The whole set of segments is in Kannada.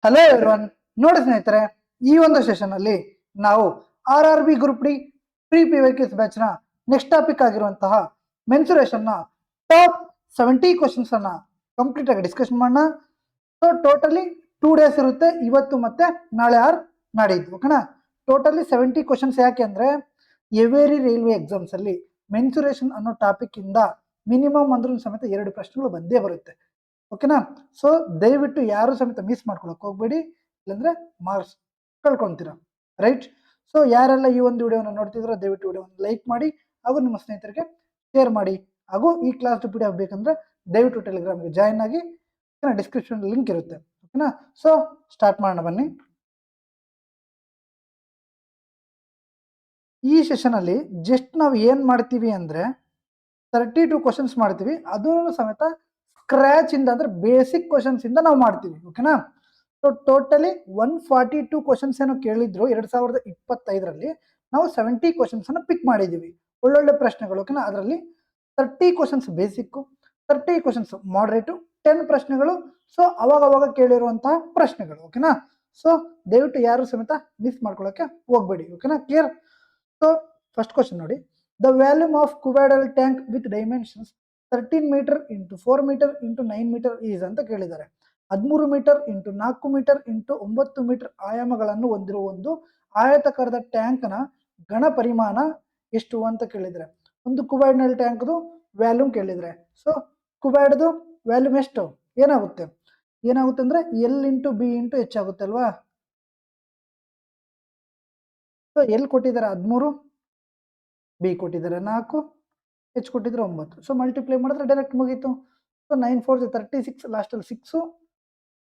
Hello everyone. ನೋಡಿ ಸ್ನೇಹಿತರೆ, ಈ ಒಂದು ಸೆಷನ್ ಅಲ್ಲಿ ನಾವು RRB group D pre PYQs batch ನ ನೆಕ್ಸ್ಟ್ ಟಾಪಿಕ್ ಆಗಿರುವಂತಹ ಮೆನ್ಸುರೇಷನ್ ನ ಟಾಪ್ 70 ಕ್ವಶನ್ಸ್ ಅನ್ನ ಕಂಪ್ಲೀಟ್ ಆಗಿ ಡಿಸ್ಕಷನ್ ಮಾಡೋಣ. ಸೊ ಟೋಟಲಿ 2 ಡೇಸ್ ಇರುತ್ತೆ, ಇವತ್ತು ಮತ್ತೆ ನಾಳೆ ನಾಡಿದ್ದು. ಓಕೆನಾ? Totally 70 questions. ಯಾಕೆ ಅಂದ್ರೆ ಎವೇರಿ ರೈಲ್ವೆ ಎಕ್ಸಾಮ್ಸ್ ಅಲ್ಲಿ ಮೆನ್ಸುರೇಷನ್ ಅನ್ನೋ ಟಾಪಿಕ್ ಇಂದ ಮಿನಿಮಮ್ ಅಂದ್ರೂ ಸಮೇತ 2 ಪ್ರಶ್ನೆಗಳು ಬಂದೇ ಬರುತ್ತೆ. ಓಕೆನಾ? ಸೊ ದಯವಿಟ್ಟು ಯಾರು ಸಮೇತ ಮಿಸ್ ಮಾಡ್ಕೊಳಕ್ ಹೋಗ್ಬೇಡಿ, ಇಲ್ಲಾಂದ್ರೆ ಮಾರ್ಕ್ಸ್ ಕಳ್ಕೊಂತೀರಾ. ರೈಟ್? ಸೊ ಯಾರೆಲ್ಲ ಈ ಒಂದು ವಿಡಿಯೋನ ನೋಡ್ತಿದ್ರೋ ದಯವಿಟ್ಟು ವಿಡಿಯೋನ ಲೈಕ್ ಮಾಡಿ ಹಾಗೂ ನಿಮ್ಮ ಸ್ನೇಹಿತರಿಗೆ ಶೇರ್ ಮಾಡಿ. ಹಾಗೂ ಈ ಕ್ಲಾಸ್ PDF ಬೇಕಂದ್ರೆ ದಯವಿಟ್ಟು ಟೆಲಿಗ್ರಾಮ್ಗೆ ಜಾಯಿನ್ ಆಗಿ, ಡಿಸ್ಕ್ರಿಪ್ಷನ್ ಲಿಂಕ್ ಇರುತ್ತೆ. ಓಕೆನಾ? ಸೊ ಸ್ಟಾರ್ಟ್ ಮಾಡೋಣ ಬನ್ನಿ. ಈ ಸೆಷನ್ ಅಲ್ಲಿ ಜಸ್ಟ್ ನಾವು ಏನ್ ಮಾಡ್ತೀವಿ ಅಂದ್ರೆ 32 ಕ್ವಶನ್ಸ್ ಮಾಡ್ತೀವಿ. ಅದೂ ಸಮೇತ ಸ್ಕ್ರಾಚ್ ಇಂದ ಅಂದ್ರೆ ಬೇಸಿಕ್ ಕ್ವಶನ್ಸ್ ಇಂದ ನಾವು ಮಾಡ್ತೀವಿ. ಓಕೆನಾ? ಸೊ ಟೋಟಲಿ 142 ಕ್ವಶನ್ಸ್ ಏನೋ ಕೇಳಿದ್ರು 2025ರಲ್ಲಿ. ನಾವು 70 ಕ್ವಶನ್ಸ್ ಅನ್ನ ಪಿಕ್ ಮಾಡಿದೀವಿ, ಒಳ್ಳೊಳ್ಳೆ ಪ್ರಶ್ನೆಗಳು. ಓಕೆನಾ? ಅದರಲ್ಲಿ 30 ಕ್ವಶನ್ಸ್ ಬೇಸಿಕ್, 30 ಕ್ವಶನ್ಸ್ ಮಾಡರೇಟು, 10 ಪ್ರಶ್ನೆಗಳು ಸೊ ಅವಾಗ ಕೇಳಿರುವಂತಹ ಪ್ರಶ್ನೆಗಳು. ಓಕೆನಾ? ಸೊ ದಯವಿಟ್ಟು ಯಾರು ಸಮೇತ ಮಿಸ್ ಮಾಡ್ಕೊಳ್ಳೋಕೆ ಹೋಗ್ಬೇಡಿ. ಓಕೆನಾ? ಕ್ಲಿಯರ್? ಸೊ ಫಸ್ಟ್ ಕ್ವಶನ್ ನೋಡಿ, the volume of cuboidal tank with dimensions 13 metre into 4 metre into 9 metre is ಅಂತ ಕೇಳಿದ್ದಾರೆ. 13 metre into 4 metre into 9 metre ಆಯಾಮಗಳನ್ನು ಹೊಂದಿರುವ ಒಂದು ಆಯತಾಕಾರದ ಟ್ಯಾಂಕ್ ನ ಘನ ಪರಿಮಾಣ ಎಷ್ಟು ಅಂತ ಕೇಳಿದ್ರೆ, ಒಂದು ಕುಬೈಡ್ನಲ್ ಟ್ಯಾಂಕ್ದು ವ್ಯಾಲ್ಯೂಮ್ ಕೇಳಿದ್ರೆ, ಸೊ ಕುಬೈಡ್ದು ವ್ಯಾಲ್ಯೂಮ್ ಎಷ್ಟು ಏನಾಗುತ್ತೆ ಅಂದ್ರೆ L into B into H ಆಗುತ್ತೆ ಅಲ್ವಾ? ಸೊ L ಕೊಟ್ಟಿದ್ದಾರೆ 13, B ಕೊಟ್ಟಿದ್ದಾರೆ 4, H ಕೊಟ್ಟಿದ್ರೆ 9. ಸೊ ಮಲ್ಟಿಪ್ಲೈ ಮಾಡಿದ್ರೆ ಡೈರೆಕ್ಟ್ ಮುಗೀತು. ಸೊ 9 4 36, ಲಾಸ್ಟಲ್ಲಿ 6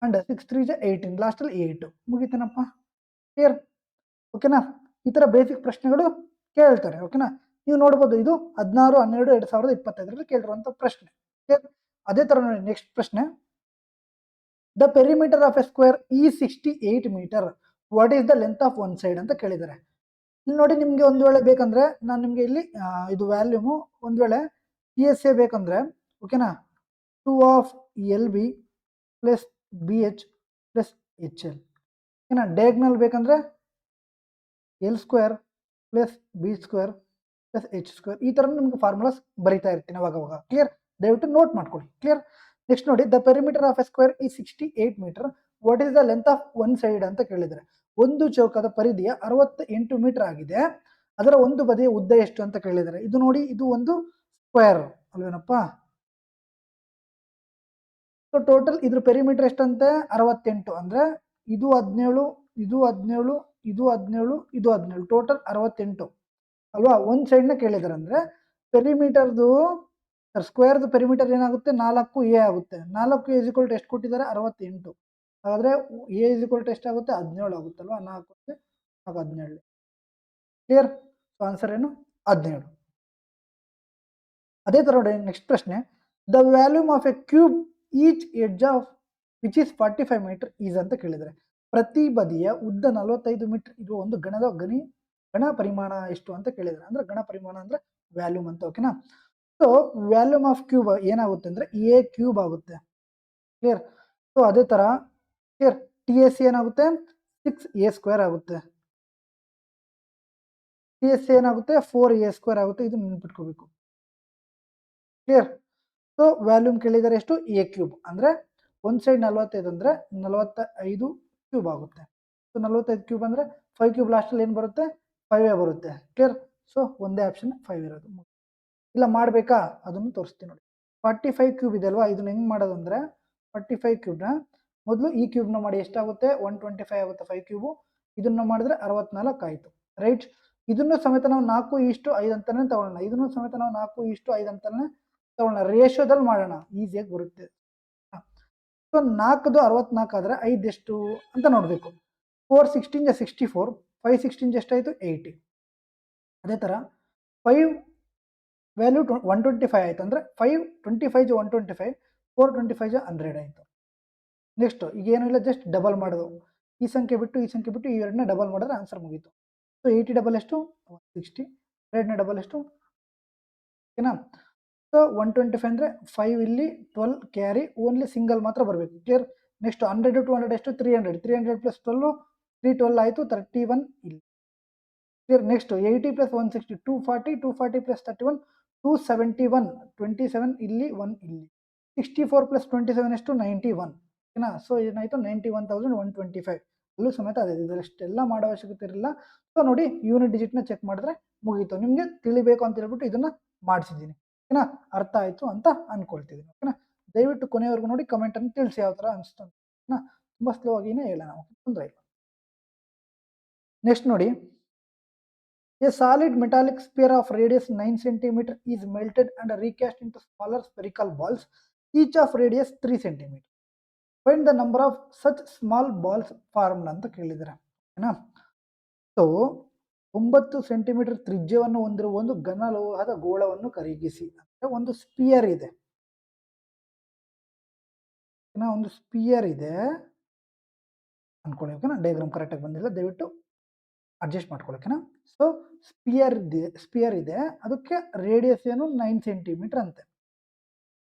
ಅಂಡ್ 6 3 18, ಲಾಸ್ಟಲ್ಲಿ 8 ಮುಗೀತೇನಪ್ಪ. ಕ್ಲಿಯರ್? ಓಕೆನಾ? ಈ ತರ ಬೇಸಿಕ್ ಪ್ರಶ್ನೆಗಳು ಕೇಳ್ತಾರೆ. ಓಕೆನಾ? ನೀವು ನೋಡ್ಬೋದು, ಇದು 16 12 2025ರಲ್ಲಿ ಕೇಳಿರುವಂತ ಪ್ರಶ್ನೆ. ಅದೇ ತರ ನೋಡಿ ನೆಕ್ಸ್ಟ್ ಪ್ರಶ್ನೆ, the perimeter of a square is 68 meter, what is the length of one side ಅಂತ ಕೇಳಿದ್ದಾರೆ. ಇಲ್ಲಿ ನೋಡಿ, ನಿಮ್ಗೆ ಒಂದ್ ವೇಳೆ ಬೇಕಂದ್ರೆ ನಾನು ನಿಮ್ಗೆ ಇಲ್ಲಿ ಇದು ವ್ಯಾಲ್ಯೂಮು ಒಂದ್ ವೇಳೆ PSA ಬೇಕಂದ್ರೆ, ಓಕೆನಾ, 2 of LB plus BH plus HL. ಓಕೆನಾ? ಡಯಾಗ್ನಲ್ ಬೇಕಂದ್ರೆ L square plus B square plus H square. ಈ ತರ ನಿಮ್ಗೆ ಫಾರ್ಮುಲಾಸ್ ಬರೀತಾ ಇರ್ತೀನಿ ಅವಾಗ. ಕ್ಲಿಯರ್? ದಯವಿಟ್ಟು ನೋಟ್ ಮಾಡ್ಕೊಳ್ಳಿ. ಕ್ಲಿಯರ್? ನೆಕ್ಸ್ಟ್ ನೋಡಿ, the perimeter of a square is 68 meter, what is the length of one side ಅಂತ ಕೇಳಿದರೆ, ಒಂದು ಚೌಕದ ಪರಿಧಿಯ 68 ಮೀಟರ್ ಆಗಿದೆ, ಅದರ ಒಂದು ಬದಿಯ ಉದ್ದ ಎಷ್ಟು ಅಂತ ಕೇಳಿದರೆ. ಇದು ನೋಡಿ, ಇದು ಒಂದು ಸ್ಕ್ವೇರ್ ಅಲ್ವೇನಪ್ಪ? ಸೊ ಟೋಟಲ್ ಇದ್ರ ಪೆರಿಮೀಟರ್ ಎಷ್ಟಂತೆ 68, ಅಂದ್ರೆ ಇದು 17, ಇದು 17, ಇದು 17, ಇದು 17, ಟೋಟಲ್ 68 ಅಲ್ವಾ? ಒಂದ್ ಸೈಡ್ ನ ಕೇಳಿದಾರೆ ಅಂದ್ರೆ ಪೆರಿಮೀಟರ್ದು ಸ್ಕ್ವೇರ್ದು ಪೆರಿಮೀಟರ್ ಏನಾಗುತ್ತೆ 4A ಆಗುತ್ತೆ. 4A ಎಷ್ಟು ಕೊಟ್ಟಿದ್ದಾರೆ 68. ಹಾಗಾದ್ರೆ A ಎಷ್ಟಾಗುತ್ತೆ 17 ಆಗುತ್ತಲ್ವಾ? 4 17. ಕ್ಲಿಯರ್? ಆನ್ಸರ್ ಏನು 17. ಅದೇ ತರ ನೋಡಿ ನೆಕ್ಸ್ಟ್ ಪ್ರಶ್ನೆ, the volume of a cube each edge of which is 45 meter is ಅಂತ ಕೇಳಿದರೆ, ಪ್ರತಿ ಬದಿಯ ಉದ್ದ 45 ಮೀಟರ್ ಇರುವ ಒಂದು ಘನ ಪರಿಮಾಣ ಎಷ್ಟು ಅಂತ ಕೇಳಿದರೆ. ಅಂದ್ರೆ ಘನ ಪರಿಮಾಣ ಅಂದ್ರೆ ವ್ಯಾಲ್ಯೂಮ್ ಅಂತ. ಓಕೆನಾ? ಸೊ ವ್ಯಾಲ್ಯೂಮ್ ಆಫ್ ಕ್ಯೂಬ್ ಏನಾಗುತ್ತೆ ಅಂದ್ರೆ A ಕ್ಯೂಬ್ ಆಗುತ್ತೆ. ಕ್ಲಿಯರ್? ಸೊ ಅದೇ ತರ ಕ್ಲಿಯರ್, TSC ಏನಾಗುತ್ತೆ 6A ಸ್ಕ್ವೇರ್ ಆಗುತ್ತೆ. TSC ಏನಾಗುತ್ತೆ 4A ಸ್ಕ್ವೇರ್ ಆಗುತ್ತೆ. ಇದು ನೆನ್ಪಿಟ್ಕೋಬೇಕು. ಕ್ಲಿಯರ್? ಸೊ ವ್ಯಾಲ್ಯೂಮ್ ಕೇಳಿದರೆ ಎಷ್ಟು A ಕ್ಯೂಬ್, ಅಂದ್ರೆ ಒಂದ್ ಸೈಡ್ 45 ಅಂದ್ರೆ 45 ಕ್ಯೂಬ್ ಆಗುತ್ತೆ. ಸೊ 45 ಕ್ಯೂಬ್ ಅಂದ್ರೆ 5 ಕ್ಯೂಬ್ ಲಾಸ್ಟ್ ಅಲ್ಲಿ ಏನ್ ಬರುತ್ತೆ 5 ಬರುತ್ತೆ. ಕ್ಲಿಯರ್? ಸೊ ಒಂದೇ ಆಪ್ಷನ್ 5 ಇರೋದು. ಇಲ್ಲ ಮಾಡ್ಬೇಕಾ ಅದನ್ನು ತೋರಿಸ್ತೀನಿ ನೋಡಿ. 45 ಕ್ಯೂಬ್ ಇದೆ ಅಲ್ವಾ? ಇದನ್ನ ಹೆಂಗ್ ಮಾಡೋದಂದ್ರೆ 45 ಕ್ಯೂಬ್ ನ ಮೊದಲು ಈ ಕ್ಯೂಬ್ ನ ಮಾಡಿ ಎಷ್ಟಾಗುತ್ತೆ 125 ಆಗುತ್ತೆ 5 ಕ್ಯೂಬ್. ಇದನ್ನ ಮಾಡಿದ್ರೆ 64 ಆಯ್ತು. ರೈಟ್? ಇದನ್ನು ಸಮೇತ ನಾವು 4:5 ಅಂತಾನೆ ತಗೊಳ್ಳೋಣ. ಇದನ್ನು ಸಮೇತ ನಾವು 4:5 ಅಂತಾನೆ ತಗೊಳ್ಳೋಣ. ರೇಷಿಯೋದಲ್ಲಿ ಮಾಡೋಣ, ಈಸಿಯಾಗಿ ಬರುತ್ತೆ. ಸೊ 4ದು 64 ಆದ್ರೆ 5 ಎಷ್ಟು ಅಂತ ನೋಡ್ಬೇಕು. 4 16 64, 5 16 ಎಷ್ಟಾಯ್ತು 80. ಅದೇ ತರ 5 ವ್ಯಾಲ್ಯೂ 125 ಆಯ್ತು, ಅಂದ್ರೆ 5 25 125, 4 25 100 ಆಯ್ತು. ನೆಕ್ಸ್ಟ್ ಈಗ ಏನು ಇಲ್ಲ, ಜಸ್ಟ್ ಡಬಲ್ ಮಾಡೋದು. ಈ ಸಂಖ್ಯೆ ಬಿಟ್ಟು ಈ ಎರಡನ್ನ ಡಬಲ್ ಮಾಡಿದ್ರೆ ಆನ್ಸರ್ ಮುಗೀತು. ಸೊ 80 ಡಬಲ್ ಎಷ್ಟು 160, 2ನ ಡಬಲ್ ಎಷ್ಟು? ಓಕೆನಾ? ಸೊ 125 ಅಂದ್ರೆ 5 ಇಲ್ಲಿ 12 ಕ್ಯಾರಿ, ಓನ್ಲಿ ಸಿಂಗಲ್ ಮಾತ್ರ ಬರಬೇಕು. ಕ್ಲಿಯರ್? ನೆಕ್ಸ್ಟ್ 100 ಟು 200 ಎಷ್ಟು 300 300 ಪ್ಲಸ್ 12 312 ಆಯಿತು 31 ಇಲ್ಲಿ ಕ್ಲಿಯರ್. ನೆಕ್ಸ್ಟ್ 80 ಪ್ಲಸ್ 160 240 240 ಪ್ಲಸ್ 31 271 27 ಇಲ್ಲಿ 1 ಇಲ್ಲಿ 64 ಪ್ಲಸ್ 27 ಎಷ್ಟು 91 ಓಕೆನಾ. ಸೊ ಏನಾಯಿತು 91,125 ಅಲ್ಲೂ ಸಮೇತ ಅದೇ ಇದರಷ್ಟೆಲ್ಲ ಮಾಡೋ ಅವಶ್ಯಕತೆ ಇರಲಿಲ್ಲ. ಸೊ ನೋಡಿ ಯೂನಿಟ್ ಡಿಜಿಟ್ನ ಚೆಕ್ ಮಾಡಿದ್ರೆ ಮುಗೀತು. ನಿಮಗೆ ತಿಳಿಬೇಕು ಅಂತ ಹೇಳ್ಬಿಟ್ಟು ಇದನ್ನು ಮಾಡಿಸಿದ್ದೀನಿ ಓಕೆನಾ. ಅರ್ಥ ಆಯಿತು ಅಂತ ಅಂದ್ಕೊಳ್ತಿದ್ದೀನಿ ಓಕೆನಾ. ದಯವಿಟ್ಟು ಕೊನೆಯವರೆಗೂ ನೋಡಿ ಕಮೆಂಟನ್ನು ತಿಳಿಸಿ ಯಾವ ಥರ ಅನಿಸ್ತು ಅಂತ ಓಕೆನಾ. ತುಂಬ ಸ್ಲೋ ಆಗಿನೇ ಹೇಳೋಣ ತೊಂದರೆ ಇಲ್ಲ. ನೆಕ್ಸ್ಟ್ ನೋಡಿ, a solid metallic sphere of radius 9 cm is melted and recast into smaller spherical balls, each of radius 3 cm. Find the number of such small balls formed ಅಂತ ಕೇಳಿದ್ದಾರೆ ಓಕೆನಾ. ಸೊ 9 ಸೆಂಟಿಮೀಟರ್ ತ್ರಿಜ್ಯವನ್ನು ಹೊಂದಿರುವ ಒಂದು ಘನ ಲೋಹದ ಗೋಳವನ್ನು ಕರಗಿಸಿ ಅಂದರೆ ಒಂದು ಸ್ಪಿಯರ್ ಇದೆ ಓಕೆನಾ. ಒಂದು ಸ್ಪಿಯರ್ ಇದೆ ಅನ್ಕೊಳ್ಳಿ ಓಕೆನಾ. ಡಯಾಗ್ರಾಮ್ ಕರೆಕ್ಟಾಗಿ ಬಂದಿಲ್ಲ, ದಯವಿಟ್ಟು ಅಡ್ಜಸ್ಟ್ ಮಾಡ್ಕೊಳ್ಳೋಕೆನಾ. ಸೊ ಸ್ಪಿಯರ್ ಇದೆ ಅದಕ್ಕೆ ರೇಡಿಯಸ್ ಏನು 9 ಸೆಂಟಿಮೀಟರ್ ಅಂತೆ.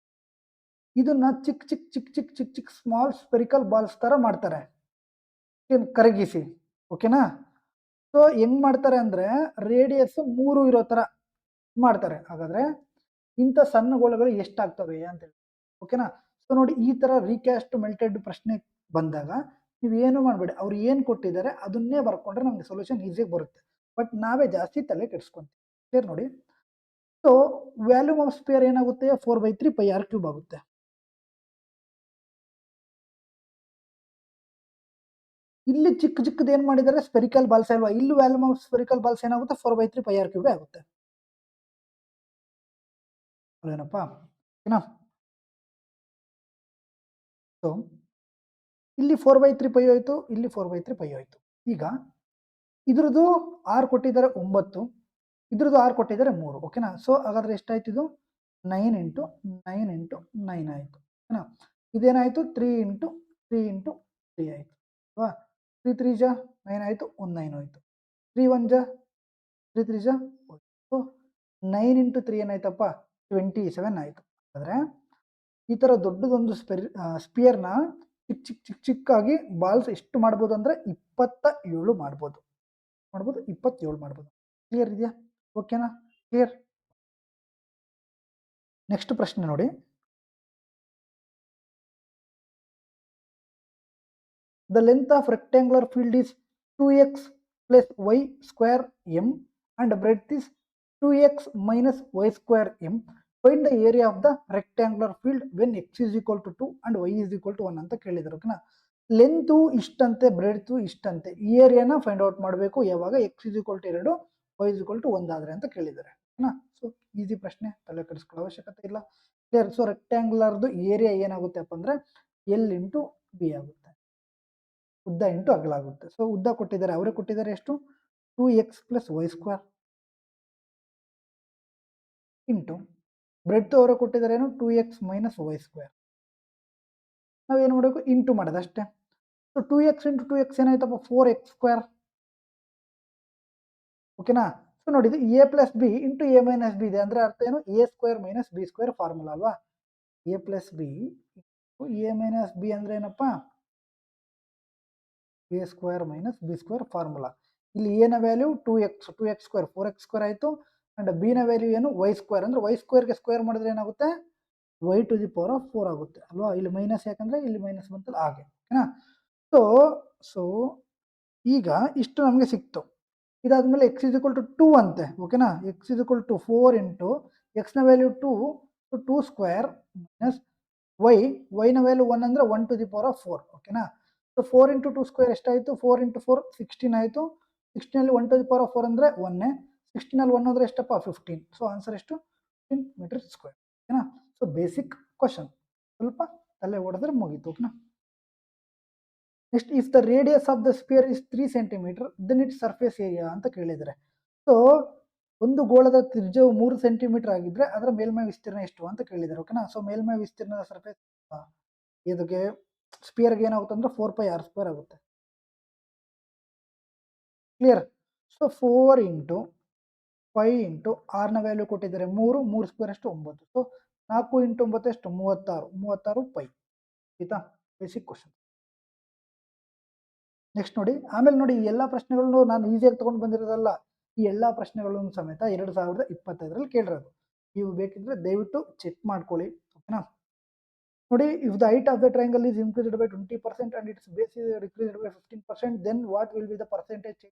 ಇದನ್ನ ಚಿಕ್ಕ ಚಿಕ್ಕ ಚಿಕ್ಕ ಚಿಕ್ಕ ಚಿಕ್ಕ ಚಿಕ್ಕ ಸ್ಮಾಲ್ ಸ್ಪೆರಿಕಲ್ ಬಾಲ್ಸ್ ತರ ಮಾಡ್ತಾರೆ ಕರಗಿಸಿ ಓಕೆನಾ. ಸೊ ಹೆಂಗ್ ಮಾಡ್ತಾರೆ ಅಂದ್ರೆ ರೇಡಿಯಸ್ 3 ಇರೋ ತರ ಮಾಡ್ತಾರೆ. ಹಾಗಾದ್ರೆ ಇಂಥ ಸಣ್ಣ ಗೋಳಗಳು ಎಷ್ಟಾಗ್ತವೆ ಅಂತ ಹೇಳಿ ಓಕೆನಾ. ಸೊ ನೋಡಿ ಈ ತರ ರೀಕ್ಯಾಸ್ಟ್ ಮೆಲ್ಟೆಡ್ ಪ್ರಶ್ನೆ ಬಂದಾಗ ನೀವೇನು ಮಾಡಬೇಡಿ, ಅವ್ರು ಏನು ಕೊಟ್ಟಿದ್ದಾರೆ ಅದನ್ನೇ ಬರ್ಕೊಂಡ್ರೆ ನಮಗೆ ಸೊಲ್ಯೂಷನ್ ಈಸಿಯಾಗಿ ಬರುತ್ತೆ. ಬಟ್ ನಾವೇ ಜಾಸ್ತಿ ತಲೆ ಕೆಡಿಸ್ಕೊಂತೀವಿ. ಕ್ಲಿಯರ್ ನೋಡಿ. ಸೊ ವ್ಯಾಲ್ಯೂಮ್ ಆಫ್ ಸ್ಪಿಯರ್ ಏನಾಗುತ್ತೆ 4/3 ಪೈ ಆರ್ ಕ್ಯೂಬ್ ಆಗುತ್ತೆ. ಇಲ್ಲಿ ಚಿಕ್ಕ ಚಿಕ್ಕದು ಏನು ಮಾಡಿದ್ದಾರೆ ಸ್ಪೆರಿಕಲ್ ಬಾಲ್ಸ್ ಅಲ್ವಾ, ಇಲ್ಲಿ ವ್ಯಾಲ್ಯೂಮ್ ಆಫ್ ಸ್ಪೆರಿಕಲ್ ಬಾಲ್ಸ್ ಏನಾಗುತ್ತೆ 4/3 ಪೈ ಆರ್ ಕ್ಯೂಬ್ ಆಗುತ್ತೆ ಅಲ್ಲೇನಪ್ಪ ಓಕೆನಾ. ಸೊ ಇಲ್ಲಿ 4/3 ಪೈ ಹೋಯ್ತು, ಇಲ್ಲಿ 4/3 ಪೈ ಹೋಯ್ತು. ಈಗ ಇದ್ರದ್ದು ಆರ್ ಕೊಟ್ಟಿದ್ದಾರೆ 9, ಇದ್ರದ್ದು ಆರ್ ಕೊಟ್ಟಿದ್ದಾರೆ 3 ಓಕೆನಾ. ಸೊ ಹಾಗಾದ್ರೆ ಎಷ್ಟಾಯ್ತು ಇದು 9 ಇಂಟು 9 ಇಂಟು 9 ಆಯಿತು ಓಕೆನಾ. ಇದೇನಾಯಿತು 3 ಇಂಟು 3 ಇಂಟು 3 ಆಯಿತು ಅಲ್ವಾ. 3 3 ಜಾ 9 ಆಯಿತು, 1 9 ಹೋಯ್ತು. 3 1 ಜಾ 3 3 ಜಾ ಸೊ 9 ಇಂಟು 3 ಏನಾಯ್ತಪ್ಪ 27 ಆಯಿತು. ಹಾಗಾದ್ರೆ ಈ ಥರ ದೊಡ್ಡದೊಂದು ಸ್ಪಿಯರ್ನ ಚಿಕ್ಕ ಚಿಕ್ಕ ಚಿಕ್ಕ ಚಿಕ್ಕಾಗಿ ಬಾಲ್ಸ್ ಎಷ್ಟು ಮಾಡ್ಬೋದು ಅಂದರೆ 27 ಮಾಡ್ಬೋದು 27 ಮಾಡ್ಬೋದು. ಕ್ಲಿಯರ್ ಇದೆಯಾ ಓಕೆನಾ. ಕ್ಲಿಯರ್. ನೆಕ್ಸ್ಟ್ ಪ್ರಶ್ನೆ ನೋಡಿ, the length of rectangular field is 2x plus y square m and breadth is 2x minus y square m. Find the area of the rectangular field when x is equal to 2 and y is equal to 1 ಅಂತ ಕೇಳಿದ್ರು ಓಕೆನಾ. ಲೆಂತು ಇಷ್ಟಂತೆ, ಬ್ರೆಡ್ತು ಇಷ್ಟಂತೆ, ಈ ಏರಿಯಾನ ಫೈಂಡ್ ಔಟ್ ಮಾಡಬೇಕು ಯಾವಾಗ x is equal to 2 y is equal to 1 ಆದರೆ ಅಂತ ಕೇಳಿದ್ದಾರೆ ಓಕೆನಾ. ಸೊ ಈಸಿ ಪ್ರಶ್ನೆ, ತಲೆ ಕೆಡಿಸ್ಕೊಳ್ಳೋ ಅವಶ್ಯಕತೆ ಇಲ್ಲ. ಕ್ಲಿಯರ್. ಸೊ ರೆಕ್ಟ್ಯಾಂಗ್ಯುಲರ್ದು ಏರಿಯಾ ಏನಾಗುತ್ತೆಪ್ಪ ಅಂದರೆ ಎಲ್ ಇಂಟು ಬಿ ಆಗುತ್ತೆ, ಉದ್ದ ಇಂಟು ಅಗಲ ಆಗುತ್ತೆ. ಸೊ ಉದ್ದ ಕೊಟ್ಟಿದ್ದಾರೆ, ಅವರೇ ಕೊಟ್ಟಿದ್ದಾರೆ ಎಷ್ಟು 2x plus y square into breadth ಅವರೇ ಕೊಟ್ಟಿದ್ದಾರೆ ಏನು 2x ಮೈನಸ್ ವೈ ಸ್ಕ್ವೇರ್. ನಾವೇನು ಮಾಡಬೇಕು ಇಂಟು ಮಾಡೋದು ಅಷ್ಟೇ. ಸೊ 2x ಇಂಟು 2x ಏನಾಯ್ತಪ್ಪ 4x ಸ್ಕ್ವೇರ್ ಓಕೆನಾ. ಸೊ ನೋಡಿ ಇದು a plus b into a minus b ಇದೆ ಅಂದರೆ ಅರ್ಥ ಏನು a square minus b square formula ಅಲ್ವಾ. A plus b a minus b ಅಂದರೆ ಏನಪ್ಪ a square minus b square formula. ಇಲ್ಲಿ ಎನ value 2x square 4x square ಆಯಿತು ಅಂಡ್ ಬಿನ ವ್ಯಾಲ್ಯೂ ಏನು ವೈ ಸ್ಕ್ವೇರ್ ಅಂದರೆ ವೈ ಸ್ಕ್ವೇರ್ಗೆ ಸ್ಕ್ವೇರ್ ಮಾಡಿದ್ರೆ ಏನಾಗುತ್ತೆ y to the power of 4 ಆಗುತ್ತೆ ಅಲ್ವಾ. ಇಲ್ಲಿ ಮೈನಸ್ ಯಾಕಂದರೆ ಇಲ್ಲಿ ಮೈನಸ್ ಬಂತಲ್ಲ ಹಾಗೆ ಓಕೆನಾ. ಸೊ ಈಗ ಇಷ್ಟು ನಮಗೆ ಸಿಕ್ತು. ಇದಾದ್ಮೇಲೆ x ಇಸ್ ಈಕ್ವಲ್ ಟು 2 ಅಂತೆ ಓಕೆನಾ. x is equal to 4 into ಎಕ್ಸ್ನ ವ್ಯಾಲ್ಯೂ 2 ಸ್ಕ್ವೇರ್ ಮೈನಸ್ ವೈನ ವ್ಯಾಲ್ಯೂ 1 ಅಂದರೆ 1 ಟು ದಿ ಪವರ್ ಆಫ್ 4 ಓಕೆನಾ. ಸೊ 4 ಇಂಟು 2 ಸ್ಕ್ವೇರ್ ಎಷ್ಟಾಯಿತು 4 ಇಂಟು 4 16 ಆಯಿತು. 16ಅಲ್ಲಿ 1 ಟು ದಿ ಪವರ್ ಆಫ್ 4 ಅಂದರೆ 1, 16ಅಲ್ಲಿ 1 ಅಂದರೆ ಎಷ್ಟಪ್ಪ 15. ಸೊ ಆನ್ಸರ್ ಎಷ್ಟು 15 ಮೀಟರ್ ಸ್ಕ್ವೇರ್ ಓಕೆನಾ. ಸೊ ಬೇಸಿಕ್ ಕ್ವಶನ್, ಸ್ವಲ್ಪ ತಲೆ ಹೊಡೆದ್ರೆ ಮುಗೀತು ಓಕೆನಾ. Next if the radius of the sphere is 3 centimetre then it surface area ಅಂತ ಕೇಳಿದರೆ. ಸೊ ಒಂದು ಗೋಳದ ತ್ರಿಜ್ಯವು 3 ಸೆಂಟಿಮೀಟರ್ ಆಗಿದ್ರೆ ಅದರ ಮೇಲ್ಮೈ ವಿಸ್ತೀರ್ಣ ಎಷ್ಟು ಅಂತ ಕೇಳಿದ್ದಾರೆ ಓಕೆನಾ. ಸೊ ಮೇಲ್ಮೈ ವಿಸ್ತೀರ್ಣದ ಸರ್ಫೇಸ್ ಇದಕ್ಕೆ ಸ್ಪಿಯರ್ಗೆ ಏನಾಗುತ್ತೆ ಅಂದರೆ 4πr² ಆಗುತ್ತೆ. ಕ್ಲಿಯರ್. ಸೊ 4 ಇಂಟು 5 ಇಂಟು ಆರ್ನ ವ್ಯಾಲ್ಯೂ ಕೊಟ್ಟಿದ್ದಾರೆ 3 ಸ್ಕ್ವೇರ್ ಎಷ್ಟು 9. ಸೊ 4 ಇಂಟು 9 ಎಷ್ಟು 36 ಪೈ ಆಯಿತಾ. Basic question. ನೆಕ್ಸ್ಟ್ ನೋಡಿ, ಆಮೇಲೆ ನೋಡಿ ಈ ಎಲ್ಲ ಪ್ರಶ್ನೆಗಳನ್ನು ನಾನು ಈಸಿಯಾಗಿ ತೊಗೊಂಡು ಬಂದಿರೋದಲ್ಲ, ಈ ಎಲ್ಲ ಪ್ರಶ್ನೆಗಳನ್ನು ಸಮೇತ 2025ರಲ್ಲಿ ಕೇಳಿರೋದು. ನೀವು ಬೇಕಿದ್ರೆ ದಯವಿಟ್ಟು ಚೆಕ್ ಮಾಡ್ಕೊಳ್ಳಿ, ಓಕೆನಾ. ನೋಡಿ, if the height of the triangle is increased by 20% and its base is decreased by 15%, then what will be the percentage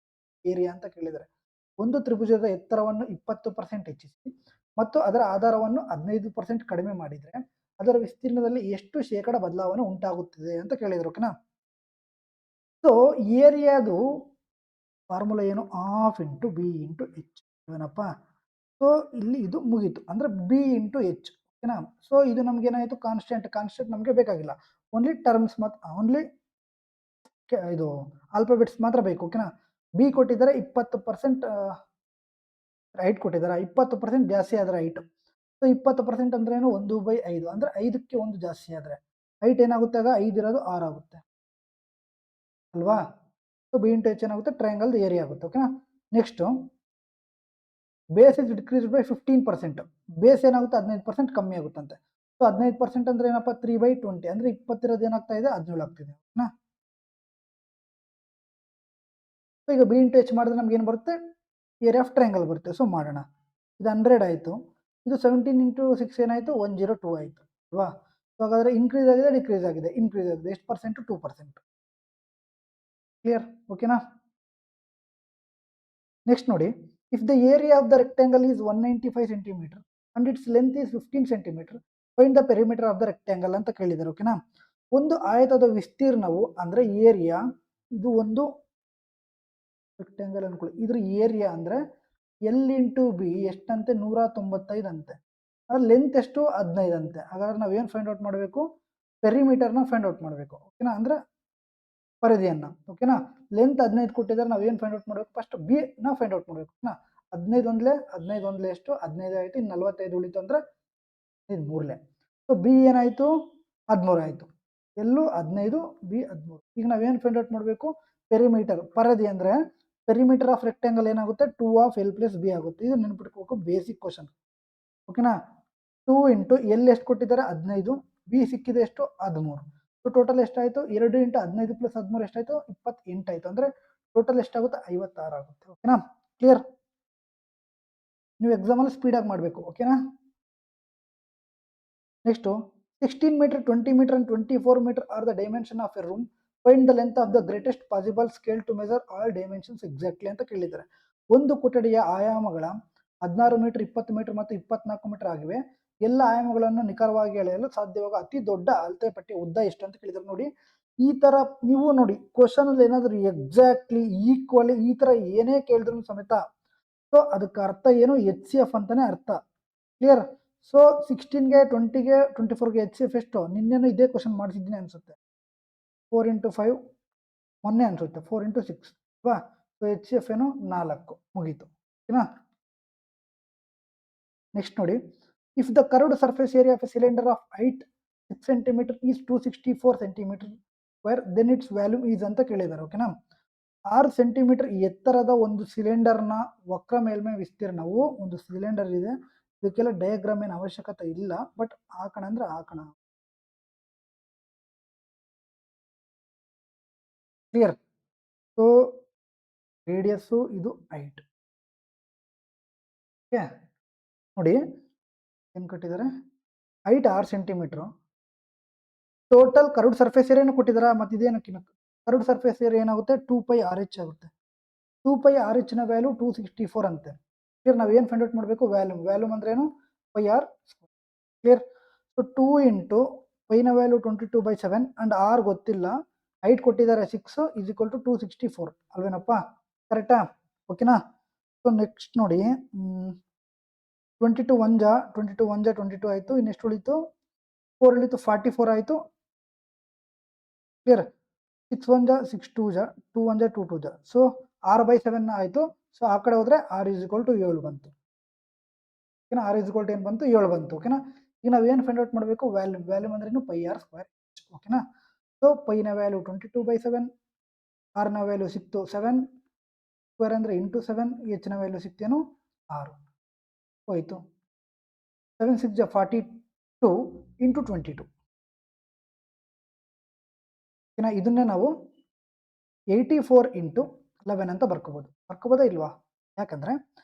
area ಅಂತ ಕೇಳಿದ್ದಾರೆ. ಒಂದು ತ್ರಿಭುಜದ ಎತ್ತರವನ್ನು 20% ಹೆಚ್ಚಿಸಿ ಮತ್ತು ಅದರ ಆಧಾರವನ್ನು 15% ಕಡಿಮೆ ಮಾಡಿದರೆ ಅದರ ವಿಸ್ತೀರ್ಣದಲ್ಲಿ ಎಷ್ಟು ಶೇಕಡ ಬದಲಾವಣೆ ಉಂಟಾಗುತ್ತದೆ ಅಂತ ಕೇಳಿದ್ರು, ಓಕೆನಾ. ಸೊ ಏರಿಯಾದು ಫಾರ್ಮುಲಾ ಏನು, half into b into H, ಏನಪ್ಪ. ಸೊ ಇಲ್ಲಿ ಇದು ಮುಗೀತು, ಅಂದರೆ ಬಿ ಇಂಟು ಎಚ್, ಓಕೆನಾ. ಸೊ ಇದು ನಮ್ಗೆ ಏನಾಯಿತು, ಕಾನ್ಸ್ಟೆಂಟ್ ನಮಗೆ ಬೇಕಾಗಿಲ್ಲ, ಓನ್ಲಿ ಟರ್ಮ್ಸ್ ಮತ್ತು ಓನ್ಲಿ ಇದು ಆಲ್ಫಾಬೆಟ್ಸ್ ಮಾತ್ರ ಬೇಕು, ಓಕೆನಾ. ಬಿ ಕೊಟ್ಟಿದ್ದಾರೆ 20% ಹೈಟ್ ಕೊಟ್ಟಿದ್ದಾರೆ, 20% ಜಾಸ್ತಿ ಆದರೆ ಹೈಟ್. ಸೊ 20% ಅಂದ್ರೆ ಏನು, 1/5, ಅಂದರೆ 5ಕ್ಕೆ 1 ಜಾಸ್ತಿ ಆದರೆ ಹೈಟ್ ಏನಾಗುತ್ತೆ, ಆಗ 5 ಇರೋದು 6 ಆಗುತ್ತೆ ಅಲ್ವಾ. ಸೊ ಬಿ ಇಂಟು ಎಚ್ ಏನಾಗುತ್ತೆ, ಟ್ರಯಾಂಗಲ್ ಏರಿಯಾ ಆಗುತ್ತೆ, ಓಕೆನಾ. Next base is decrease by 15%, base ಏನಾಗುತ್ತೆ 15% ಕಮ್ಮಿ ಆಗುತ್ತಂತೆ. ಸೊ 15% ಅಂದ್ರೆ ಏನಪ್ಪ, 3/20, ಅಂದರೆ 20 ಇರೋದು ಏನಾಗ್ತಾ ಇದೆ, 17 ಆಗ್ತಿದೆ, ಓಕೆನಾ. ಸೊ ಈಗ ಬಿ ಇಂಟು ಎಚ್ ಮಾಡಿದ್ರೆ ನಮ್ಗೆ ಏನು ಬರುತ್ತೆ, ಏರಿಯಾ ಆಫ್ ಟ್ರಯಾಂಗಲ್ ಬರುತ್ತೆ. ಸೊ ಮಾಡೋಣ, ಇದು 100 ಆಯಿತು, ಇದು 17 ಇಂಟು 6 ಏನಾಯಿತು, 102 ಆಯಿತು ಅಲ್ವಾ. ಸೊ ಹಾಗಾದರೆ ಇನ್ಕ್ರೀಸ್ ಆಗಿದೆ, ಡಿಕ್ರೀಸ್ ಆಗಿದೆ, ಇನ್ಕ್ರೀಸ್ ಆಗಿದೆ, ಎಷ್ಟು ಪರ್ಸೆಂಟು, 2%. ಕ್ಲಿಯರ್, ಓಕೆನಾ. ನೆಕ್ಸ್ಟ್ ನೋಡಿ, if the area of the rectangle is 195 centimetre and its length is 15 centimetre, find the perimeter of the rectangle ಅಂತ ಕೇಳಿದ್ದಾರೆ, ಓಕೆನಾ. ಒಂದು ಆಯತದ ವಿಸ್ತೀರ್ಣವು ಅಂದರೆ ಏರಿಯಾ, ಇದು ಒಂದು ರೆಕ್ಟ್ಯಾಂಗಲ್ ಅನ್ಕೊಳ್ಳಿ, ಇದ್ರ ಏರಿಯಾ ಅಂದರೆ ಎಲ್ ಇಂಟು ಬಿ ಎಷ್ಟಂತೆ, 195 ಅಂತೆ. ಅದ್ರ ಲೆಂತ್ ಎಷ್ಟು, 15 ಅಂತೆ. ಹಾಗಾದ್ರೆ ನಾವೇನು ಫೈಂಡ್ ಔಟ್ ಮಾಡಬೇಕು, ಪೆರಿಮೀಟರ್ನ ಫೈಂಡ್ ಔಟ್ ಮಾಡಬೇಕು, ಓಕೆನಾ, ಅಂದರೆ ಪರಿಧಿಯನ್ನು, ಓಕೆನಾ. ಲೆಂತ್ 15 ಕೊಟ್ಟಿದ್ದಾರೆ, ನಾವೇನು ಫೈಂಡ್ ಔಟ್ ಮಾಡಬೇಕು, ಫಸ್ಟ್ ಬಿ ನ ಫೈಂಡ್ ಔಟ್ ಮಾಡಬೇಕು, ಓಕೆನಾ. 15 ಒಂದ್ಲೆ ಎಷ್ಟು, 15 ಆಯಿತು, ಇನ್ನು 45 ಉಳಿತು ಅಂದರೆ ಇದು 3ಲೆ. ಸೊ ಬಿ ಏನಾಯಿತು, 13 ಆಯಿತು, ಎಲ್ಲೂ 15, ಬಿ 13. ಈಗ ನಾವೇನು ಫೈಂಡ್ ಔಟ್ ಮಾಡಬೇಕು, ಪೆರಿಮೀಟರ್, ಪರಿಧಿ ಅಂದರೆ ಪೆರಿಮೀಟರ್ ಆಫ್ ರೆಕ್ಟ್ಯಾಂಗಲ್ ಏನಾಗುತ್ತೆ, 2 ಆಫ್ ಎಲ್ ಪ್ಲಸ್ ಬಿ ಆಗುತ್ತೆ. ಇದು ನೆನ್ಪಿಟ್ಕೋಬೇಕು, ಬೇಸಿಕ್ ಕ್ವಶನ್, ಓಕೆನಾ. 2 ಇಂಟು ಎಲ್ ಎಷ್ಟು ಕೊಟ್ಟಿದ್ದಾರೆ, 15, ಬಿ ಸಿಕ್ಕಿದೆ ಎಷ್ಟು, 13. ಸೊ ಟೋಟಲ್ ಎಷ್ಟಾಯಿತು, 2 ಇಂಟು 15 ಪ್ಲಸ್ 13 ಎಷ್ಟಾಯಿತು, 28 ಆಯಿತು, ಅಂದರೆ ಟೋಟಲ್ ಎಷ್ಟಾಗುತ್ತೆ, 56 ಆಗುತ್ತೆ, ಓಕೆನಾ. ಕ್ಲಿಯರ್, ನೀವು ಎಕ್ಸಾಮಲ್ಲಿ ಸ್ಪೀಡಾಗಿ ಮಾಡಬೇಕು, ಓಕೆನಾ. Next 16 metre, 20 metre and 24 metre are the dimension of a room, find the length of the greatest possible scale to measure all dimensions exactly ಅಂತ ಕೇಳಿದ್ದಾರೆ. ಒಂದು ಕೊಠಡಿಯ ಆಯಾಮಗಳ 16 ಮೀಟರ್, 20 ಮೀಟರ್ ಮತ್ತು 24 ಮೀಟರ್ ಆಗಿವೆ. ಎಲ್ಲ ಆಯಾಮಗಳನ್ನು ನಿಖರವಾಗಿ ಅಳೆಯಲು ಸಾಧ್ಯವಾಗುವ ಅತಿ ದೊಡ್ಡ ಅಳತೆ ಪಟ್ಟಿಯ ಉದ್ದ ಎಷ್ಟು ಅಂತ ಕೇಳಿದ್ದಾರೆ. ನೋಡಿ, ಈ ತರ ನೀವು ನೋಡಿ ಕ್ವಶನ್ ಅಲ್ಲಿ ಏನಾದ್ರು ಎಕ್ಸಾಕ್ಟ್ಲಿ ಈಕ್ವಲಿ ಈ ತರ ಏನೇ ಕೇಳಿದ್ರು ಸಮೇತ ಸೊ ಅದಕ್ಕೆ ಅರ್ಥ ಏನು, ಎಚ್ ಸಿ ಎಫ್ ಅಂತಾನೆ ಅರ್ಥ. ಕ್ಲಿಯರ್. ಸೊ 16ಗೆ 20ಗೆ 24ಗೆ ಎಚ್ ಸಿ ಎಫ್ ಎಷ್ಟು, ನಿನ್ನೆನೂ ಇದೇ ಕ್ವಶನ್ ಮಾಡಿಸಿದ್ದೀನಿ ಅನ್ಸುತ್ತೆ. 4 ಇಂಟು 5 ಮೊನ್ನೆ ಅನ್ಸುತ್ತೆ, 4 ಇಂಟು 6 ಅಲ್ವಾ. ಸೊ ಎಚ್ ಸಿ ಎಫ್ ಏನು 4, ಮುಗೀತು, ಓಕೆನಾ. ನೆಕ್ಸ್ಟ್ ನೋಡಿ, if the curved surface area of a cylinder of height 6 centimetre is 264 centimetre square, then its volume is ಅಂತ ಕೇಳಿದ್ದಾರೆ, ಓಕೆನಾ. 6 ಸೆಂಟಿಮೀಟರ್ ಎತ್ತರದ ಒಂದು ಸಿಲಿಂಡರ್ನ ವಕ್ರ ಮೇಲ್ಮೈ ವಿಸ್ತೀರ್ಣವು, ಒಂದು ಸಿಲಿಂಡರ್ ಇದೆ, ಇದಕ್ಕೆಲ್ಲ ಡಯಾಗ್ರಾಮ್ ಏನು ಅವಶ್ಯಕತೆ ಇಲ್ಲ, ಬಟ್ ಹಾಕೋಣ ಅಂದ್ರೆ ಹಾಕೋಣ. ಕ್ಲಿಯರ್. ಸೊ ರೇಡಿಯಸ್ಸು, ಇದು ಹೈಟ್, ಓಕೆ. ನೋಡಿ ಏನು ಕೊಟ್ಟಿದ್ದಾರೆ, height 6 centimetre, total curved surface ಏರಿಯಾನು ಕೊಟ್ಟಿದ್ದಾರೆ, ಮತ್ತು ಇದೇನಕ್ಕೆ ಕರ್ವ್ಡ್ ಸರ್ಫೇಸ್ ಏರಿಯಾ ಏನಾಗುತ್ತೆ, 2πRh ಆಗುತ್ತೆ. 2πRh ನ ವ್ಯಾಲ್ಯೂ 264 ಅಂತೆ. ಕ್ಲಿಯರ್. ನಾವು ಏನು ಫೈಂಡ್ ಔಟ್ ಮಾಡಬೇಕು, ವ್ಯಾಲ್ಯೂಮ್ ಅಂದ್ರೆ ಏನು, πr. ಕ್ಲಿಯರ್. ಸೊ 2 ಇಂಟು ಪೈನ ವ್ಯಾಲ್ಯೂ 22/7 ಅಂಡ್ ಆರ್ ಗೊತ್ತಿಲ್ಲ, ಹೈಟ್ ಕೊಟ್ಟಿದ್ದಾರೆ 6 ಈಸ್ ಈಕ್ವಲ್ ಟು 264 ಅಲ್ವೇನಪ್ಪ, ಕರೆಕ್ಟಾ, ಓಕೆನಾ. ಸೊ ನೆಕ್ಸ್ಟ್ ನೋಡಿ, 22 1 22 ಆಯಿತು, ಇನ್ನೆಷ್ಟು ಉಳಿತು, 4 ಉಳಿತು, 44 ಆಯಿತು. ಕ್ಲಿಯರ್. 6 1 6 2 2 1 2 2 ಸೊ 6/7 ಆಯಿತು. ಸೊ ಆ ಕಡೆ ಹೋದರೆ r ಈಸ್ ಈಕ್ವಲ್ ಟು 7 ಬಂತು, ಓಕೆನಾ. r ಈಸ್ ಈಕ್ವಲ್ ಟು ಏನು ಬಂತು, 7 ಬಂತು, ಓಕೆನಾ. ಈಗ ನಾವು ಏನು ಫೈಂಡ್ ಔಟ್ ಮಾಡಬೇಕು, ವ್ಯಾಲ್ಯೂಮ್ ಅಂದ್ರೆ ಏನು, πr², ಓಕೆನಾ. ಸೊ ಪೈನ ವ್ಯಾಲ್ಯೂ 22/7, ಆರ್ನ ವ್ಯಾಲ್ಯೂ ಸಿಕ್ತು 7, ಸ್ಕ್ವೇರ್ ಅಂದರೆ ಇಂಟು 7, ಎಚ್ನ ವ್ಯಾಲ್ಯೂ ಸಿಕ್ತೇನು 6, ಹೋಯಿತು. 7 6 42 ಇಂಟು 22, ಓಕೆನಾ. ಇದನ್ನೇ ನಾವು 84 ಇಂಟು 11 ಅಂತ ಬರ್ಕೋಬೋದಾ ಇಲ್ವಾ? ಯಾಕಂದರೆ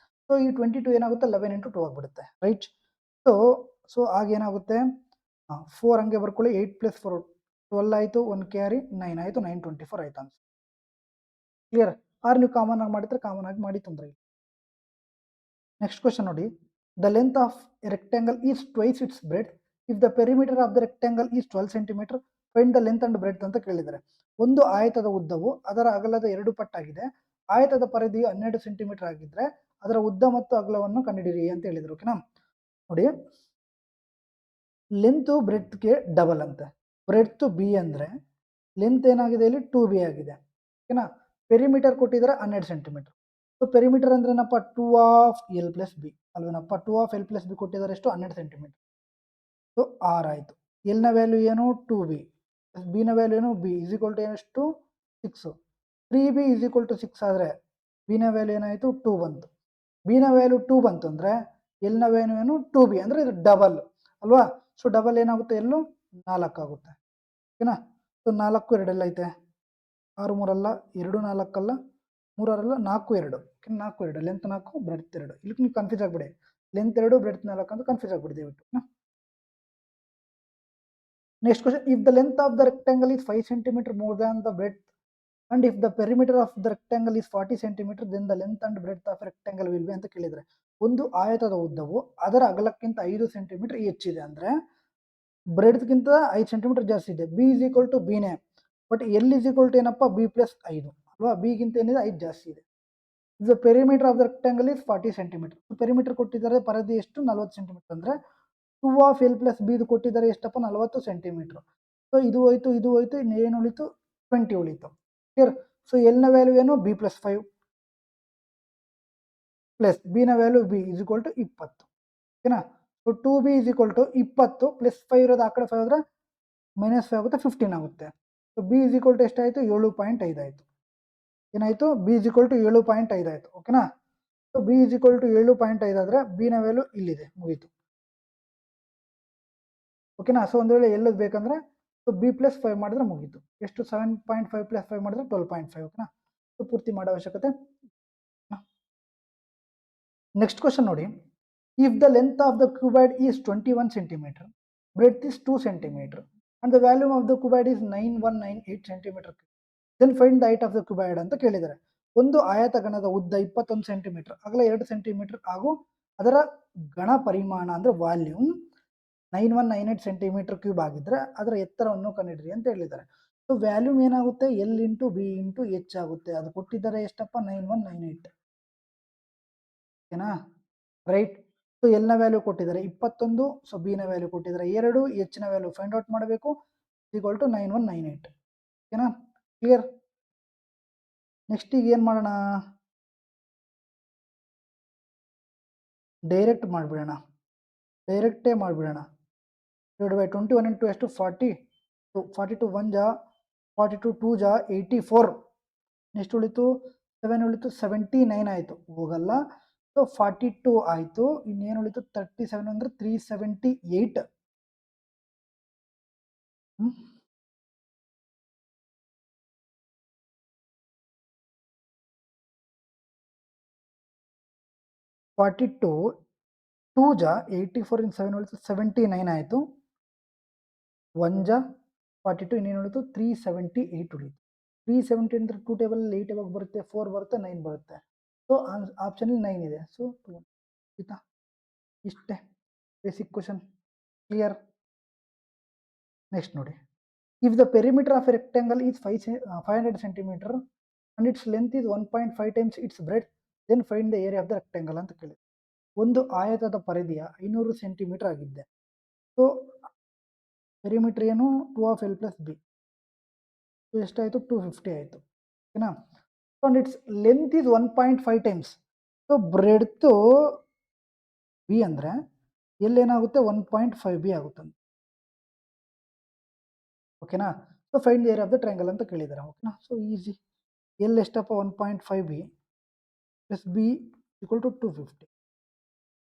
ಸೊ ಈ 22 ಏನಾಗುತ್ತೆ 11 ಇಂಟು 2 ಆಗಿಬಿಡುತ್ತೆ, ರೈಟ್? ಸೊ ಸೊ ಆಗೇನಾಗುತ್ತೆ 4 ಹಂಗೆ ಬರ್ಕೊಳ್ಳಿ, 8 + 4 12 ಆಯಿತು, 1 ಕ್ಯಾರಿ 9 ಆಯಿತು, 924 ಆಯ್ತು ಆನ್ಸರ್. ಕ್ಲಿಯರ್? ಆರ್ ನೀವು ಕಾಮನ್ ಆಗಿ ಮಾಡಿದ್ರೆ ಕಾಮನ್ ಆಗಿ ಮಾಡಿ, ತೊಂದರೆ ಇಲ್ಲ. ನೆಕ್ಸ್ಟ್ ಕ್ವಶನ್ ನೋಡಿ, the length of rectangle is twice it's bread if the perimeter of the rectangle is 12 centimetre find the length and bread ಅಂತ ಕೇಳಿದ್ದಾರೆ. ಒಂದು ಆಯತದ ಉದ್ದವು ಅದರ ಅಗಲದ 2 ಪಟ್ಟಾಗಿದೆ. ಆಯತದ ಪರಿಧಿಯು 12 ಸೆಂಟಿಮೀಟರ್ ಆಗಿದ್ರೆ ಅದರ ಉದ್ದ ಮತ್ತು ಅಗಲವನ್ನು ಕಂಡುಹಿಡಿಯಿರಿ ಅಂತ ಹೇಳಿದ್ರು. ಓಕೆನಾ? ನೋಡಿ, ಲೆಂತ್ ಬ್ರೆಡ್ತ್ಗೆ ಡಬಲ್ ಅಂತೆ. ಬ್ರೆಡ್ತ್ ಬಿ ಅಂದರೆ ಲೆಂತ್ ಏನಾಗಿದೆ ಇಲ್ಲಿ 2b ಆಗಿದೆ. ಓಕೆನಾ? ಪೆರಿಮೀಟರ್ ಕೊಟ್ಟಿದ್ದಾರೆ 12 ಸೆಂಟಿಮೀಟರ್. ಸೊ ಪೆರಿಮೀಟರ್ ಅಂದ್ರೆ ಏನಪ್ಪ 2 ಆಫ್ ಎಲ್ ಪ್ಲಸ್ ಬಿ ಅಲ್ವೇನಪ್ಪ? 2 ಆಫ್ ಎಲ್ ಪ್ಲಸ್ ಬಿ ಕೊಟ್ಟಿದ್ದಾರೆ ಎಷ್ಟು 12 ಸೆಂಟಿಮೀಟರ್. ಸೊ ಆರ್ ಆಯಿತು. ಎಲ್ನ ವ್ಯಾಲ್ಯೂ ಏನು 2b, ಬಿನ ವ್ಯಾಲ್ಯೂ ಏನು ಬಿ ಇಸ್ ಈಕ್ವಲ್ ಟು ಎಷ್ಟು 6. 3b ಇಸ್ ಈಕ್ವಲ್ ಟು 6 ಆದರೆ ಬಿನ ವ್ಯಾಲ್ಯೂ ಏನಾಯಿತು 2 ಬಂತು. ಬಿನ ವ್ಯಾಲ್ಯೂ 2 ಬಂತು ಅಂದರೆ ಎಲ್ನ ವ್ಯಾಲ್ಯೂ ಏನು 2b ಅಂದರೆ ಇದು ಡಬಲ್ ಅಲ್ವಾ? ಸೊ ಡಬಲ್ ಏನಾಗುತ್ತೆ ಎಲ್ಲೂ 4 ಆಗುತ್ತೆ. ಓಕೆನಾ? ಸೊ 4 2 ಐತೆ, 6 3 ಅಲ್ಲ, 2 4 ಅಲ್ಲ, 3 6 ಅಲ್ಲ, 4 2. 4 2 ಲೆಂತ್ 4 ಬ್ರೆಡ್ತ್ 2. ಇಲ್ಲಿ ನೀವು ಕನ್ಫ್ಯೂಸ್ ಆಗಿಬಿಡಿ, ಲೆಂತ್ 2 ಬ್ರೆಡ್ತ್ 4 ಅಂತ ಕನ್ಫ್ಯೂಸ್ ಆಗಿಬಿಡಿ ದಯವಿಟ್ಟು. Next question, if the length of the rectangle is 5 centimetre more than the breadth and if the perimeter of the rectangle is 40 centimetre then the length and breadth of rectangle will be ಅಂತ ಕೇಳಿದರೆ, ಒಂದು ಆಯತದ ಉದ್ದವು ಅದರ ಅಗಲಕ್ಕಿಂತ 5 ಸೆಂಟಿಮೀಟರ್ ಹೆಚ್ಚಿದೆ ಅಂದರೆ ಬ್ರೆಡ್ತ್ಗಿಂತ 5 ಸೆಂಟಿಮೀಟರ್ ಜಾಸ್ತಿ ಇದೆ. ಬಿ ಇಸ್ ಈಕ್ವಲ್ ಟು ಬಿನೇ, but l is equal to ಏನಪ್ಪ ಬಿ ಪ್ಲಸ್ 5 ಅಲ್ವಾ? ಬಿಗಿಂತ ಏನಿದೆ 5 ಜಾಸ್ತಿ ಇದೆ. The perimeter of the rectangle is 40 centimetre. Perimeter ಕೊಟ್ಟಿದ್ದಾರೆ, ಪರಿಧಿ ಎಷ್ಟು 40 ಸೆಂಟಿಮೀಟರ್ ಅಂದರೆ 2 ಆಫ್ ಎಲ್ ಪ್ಲಸ್ ಬಿ ಇದು ಕೊಟ್ಟಿದ್ದಾರೆ ಎಷ್ಟಪ್ಪ 40 ಸೆಂಟಿಮೀಟರ್. ಸೊ ಇದು ಹೋಯ್ತು, ಇದು ಹೋಯ್ತು, ಇನ್ನೇನು ಉಳಿತು 20 ಉಳಿತು. ಕ್ಲಿಯರ್? ಸೊ ಎಲ್ನ ವ್ಯಾಲ್ಯೂ ಏನು ಬಿ ಪ್ಲಸ್ 5 ಪ್ಲಸ್ ಬಿನ value b is equal to 20. ಓಕೆನಾ? So 2b is equal to 20 plus 5 ಇರೋದು ಆ ಕಡೆ 5 ಹೋದ್ರೆ -5 ಆಗುತ್ತೆ, 15 ಆಗುತ್ತೆ. So b is equal to ಎಷ್ಟಾಯಿತು 7.5 ಆಯಿತು. ಏನಾಯಿತು? ಬಿ ಇಸ್ ಈಕ್ವಲ್ ಟು 7.5 ಆಯಿತು. ಓಕೆನಾ? So b is equal to 7.5 ಆದರೆ ಬಿನ ವ್ಯಾಲ್ಯೂ ಇಲ್ಲಿದೆ, ಮುಗೀತು. ಓಕೆನಾ? ಸೊ ಒಂದು ವೇಳೆ ಎಲ್ಲದು ಬೇಕಂದ್ರೆ ಸೊ ಬಿ ಪ್ಲಸ್ 5 ಮಾಡಿದ್ರೆ ಮುಗೀತು. ಎಷ್ಟು 7.5 ಪ್ಲಸ್ 5 ಮಾಡಿದ್ರೆ 12.5. ಓಕೆನಾ? ಸೊ ಪೂರ್ತಿ ಮಾಡೋ ಅವಶ್ಯಕತೆ. ನೆಕ್ಸ್ಟ್ ಕ್ವಶನ್ ನೋಡಿ, if the length of the cuboid is 21 centimetre breadth is 2 centimetre and the volume of the cuboid is 9198 centimetre then find the height of the cuboid ಅಂತ ಕೇಳಿದ್ದಾರೆ. ಒಂದು ಆಯತಗಣದ ಉದ್ದ 21 ಸೆಂಟಿಮೀಟರ್, ಅಗಲ 2 ಸೆಂಟಿಮೀಟರ್ ಹಾಗೂ ಅದರ ಗಣ ಪರಿಮಾಣ ಅಂದರೆ ವಾಲ್ಯೂಮ್ 9198 ಸೆಂಟಿಮೀಟರ್ ಕ್ಯೂಬ್ ಆಗಿದ್ರೆ ಅದರ ಎತ್ತರವನ್ನು ಕಂಡುಹಿಡಿಯಿರಿ ಅಂತ ಹೇಳಿದ್ದಾರೆ. ಸೊ ವ್ಯಾಲ್ಯೂಮ್ ಏನಾಗುತ್ತೆ L into b into h ಆಗುತ್ತೆ. ಅದು ಕೊಟ್ಟಿದ್ದಾರೆ ಎಷ್ಟಪ್ಪ 9198. ಓಕೆನಾ? ರೈಟ್? ಸೊ ಎಲ್ನ ವ್ಯಾಲ್ಯೂ ಕೊಟ್ಟಿದ್ದಾರೆ 21, ಸೊ ಬಿನ ವ್ಯಾಲ್ಯೂ ಕೊಟ್ಟಿದ್ದಾರೆ 2, ಎಚ್ನ ವ್ಯಾಲ್ಯೂ ಫೈಂಡ್ ಔಟ್ ಮಾಡಬೇಕು, ಈಕ್ವಲ್ ಟು 9198. ಓಕೆನಾ? ಕ್ಲಿಯರ್? ನೆಕ್ಸ್ಟ್ ಈಗ ಏನು ಮಾಡೋಣ, ಡೈರೆಕ್ಟ್ ಮಾಡಿಬಿಡೋಣ, ಡೈರೆಕ್ಟೇ ಮಾಡಿಬಿಡೋಣ. ಡಿವೈಡ್ ಬೈ 21 ಇಂಟು ಎಷ್ಟು 40, 42 1 ಜಾ 42 2 ಜಾ 84. ನೆಕ್ಸ್ಟ್ ಉಳಿತು 7 ಉಳಿತು 79 ಆಯಿತು, ಹೋಗಲ್ಲ. ಸೊ 42 ಆಯಿತು, ಇನ್ನೇನು ಉಳಿತು 37 ಅಂದರೆ 378. 42 2 ಜಾ 84 ಇನ್ 7 ಉಳಿತು 79 ಆಯಿತು, 1 ಜಾ 42, ಇನ್ನೇನು ಉಳಿತು 378 ಉಳಿತು. 370 ಅಂದರೆ 2 ಟೇಬಲಲ್ಲಿ 8 ಯಾವಾಗ ಬರುತ್ತೆ, 4 ಬರುತ್ತೆ, 9 ಬರುತ್ತೆ. ಸೊ ಆಪ್ಷನಲ್ಲಿ 9 ಇದೆ. ಸೊ 2 ಆಯಿತಾ? ಇಷ್ಟೇ ಬೇಸಿಕ್ ಕ್ವಶನ್. ಕ್ಲಿಯರ್? ನೆಕ್ಸ್ಟ್ ನೋಡಿ, if the perimeter of a rectangle is 500 centimetre and its length is 1.5 times its breadth then find the area of the rectangle ಅಂತ ಕೇಳಿ. ಒಂದು ಆಯತದ ಪರಿಧಿಯ 500 ಸೆಂಟಿಮೀಟರ್ ಆಗಿದ್ದೆ. ಸೊ ಪೆರಿಮೀಟರ್ ಏನು 2 of l plus b, so ಎಷ್ಟಾಯಿತು 250 ಆಯಿತು. ಓಕೆನಾ? And its length is 1.5 times. So breadth b ಅಂದರೆ ಎಲ್ಲೇನಾಗುತ್ತೆ 1.5 ಬಿ ಆಗುತ್ತೆ. ಓಕೆನಾ? So find the area of the triangle ಅಂತ ಕೇಳಿದ್ದಾರೆ. ಓಕೆನಾ? So easy. ಎಲ್ ಎಷ್ಟಪ್ಪ 1.5 b plus b equal to 250.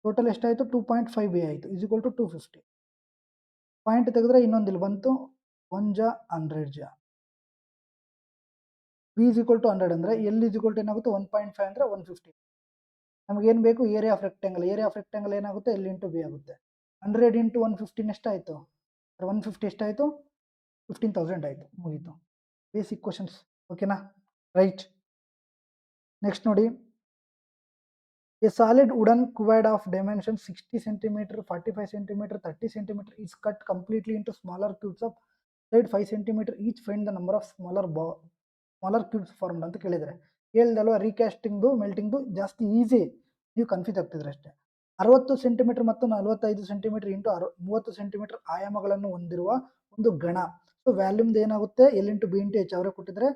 Total ಎಷ್ಟಾಯಿತು 2.5 ಬಿ ಆಯಿತು ಈಸ್ ಈಕ್ವಲ್ ಟು 250. ಪಾಯಿಂಟ್ ತೆಗೆದ್ರೆ ಇನ್ನೊಂದು ಇಲ್ಲಿ ಬಂತು 1 ಜಾ 100 ಜಾ ಬಿ ಇಸ್ ಈಕ್ವಲ್ ಟು 100 ಅಂದರೆ ಎಲ್ ಇಸ್ ಈಕ್ವಲ್ ಟು ಏನಾಗುತ್ತೆ 1.5 ಅಂದರೆ 150. ನಮಗೇನು ಬೇಕು ಏರಿಯಾ ಆಫ್ ರೆಕ್ಟ್ಯಾಂಗಲ್ ಏನಾಗುತ್ತೆ ಎಲ್ ಇಂಟು ಬಿ ಆಗುತ್ತೆ. 100 ಇಂಟು 115 ಎಷ್ಟಾಯಿತು 150 ಎಷ್ಟಾಯಿತು 15,000 ಆಯಿತು, ಮುಗೀತು. ಬೇಸಿಕ್ ಕ್ವಶನ್ಸ್, ಓಕೆನಾ, ರೈಟ್. ನೆಕ್ಸ್ಟ್ ನೋಡಿ, A solid wooden cuboid of dimension 60 cm, 45 cm, 30 cm is cut completely into smaller cubes of side 5 cm each. Find the number of smaller cubes formed ಅಂತ ಕೇಳಿದರೆ ಹೇಳ್ದಲ್ವ, ರೀಕ್ಯಾಸ್ಟಿಂಗ್ದು ಮೆಲ್ಟಿಂಗ್ದು ಜಾಸ್ತಿ ಈಸಿ, ನೀವು ಕನ್ಫ್ಯೂಸ್ ಆಗ್ತಿದ್ರೆ ಅಷ್ಟೇ. 60 ಸೆಂಟಿಮೀಟರ್ ಮತ್ತು 45 ಸೆಂಟಿಮೀಟರ್ ಇಂಟು 30 ಸೆಂಟಿಮೀಟರ್ ಆಯಾಮಗಳನ್ನು ಹೊಂದಿರುವ ಒಂದು ಗಣ. ಸೊ ವ್ಯಾಲ್ಯೂಮ್ದು ಏನಾಗುತ್ತೆ L into b into H ಅವರೇ ಕೊಟ್ಟಿದ್ದಾರೆ,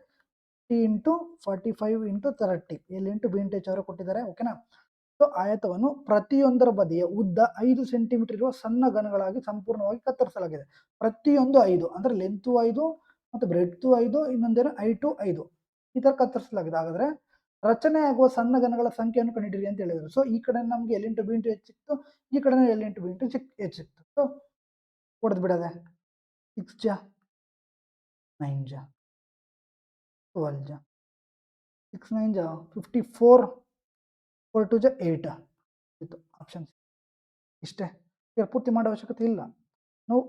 T into 45 into 30 L into b into H ಅವರೇ ಕೊಟ್ಟಿದ್ದಾರೆ, ಓಕೆನಾ. ಸೊ ಆಯತವನ್ನು ಪ್ರತಿಯೊಂದರ ಬದಿಯ ಉದ್ದ 5 ಸೆಂಟಿಮೀಟರ್ ಇರುವ ಸಣ್ಣ ಘನಗಳಾಗಿ ಸಂಪೂರ್ಣವಾಗಿ ಕತ್ತರಿಸಲಾಗಿದೆ. ಪ್ರತಿಯೊಂದು 5 ಅಂದರೆ ಲೆಂತು 5 ಮತ್ತು ಬ್ರೆಡ್ತು 5, ಇನ್ನೊಂದೇನು ಹೈಟು 5, ಈ ಥರ ಕತ್ತರಿಸಲಾಗಿದೆ. ಹಾಗಾದರೆ ರಚನೆ ಆಗುವ ಸಣ್ಣ ಘನಗಳ ಸಂಖ್ಯೆಯನ್ನು ಕಂಡುಹಿಡಿಯಿರಿ ಅಂತ ಹೇಳಿದರು. ಸೊ ಈ ಕಡೆ ನಮಗೆ L into b into H ಸಿಕ್ತು, ಈ ಕಡೆ L into b into H ಸಿಕ್ತು. ಸೊ ಹೊಡೆದು ಬಿಡೋದೆ, 6 ಜಾ 9 ಜಾ 12 ಜಾ 6 9 ಜಾ 54, 4 2 ಜಾ 8 ಇತ್ತು ಆಪ್ಷನ್ಸ್. ಇಷ್ಟೇ, ಪೂರ್ತಿ ಮಾಡೋ ಅವಶ್ಯಕತೆ ಇಲ್ಲ. ನಾವು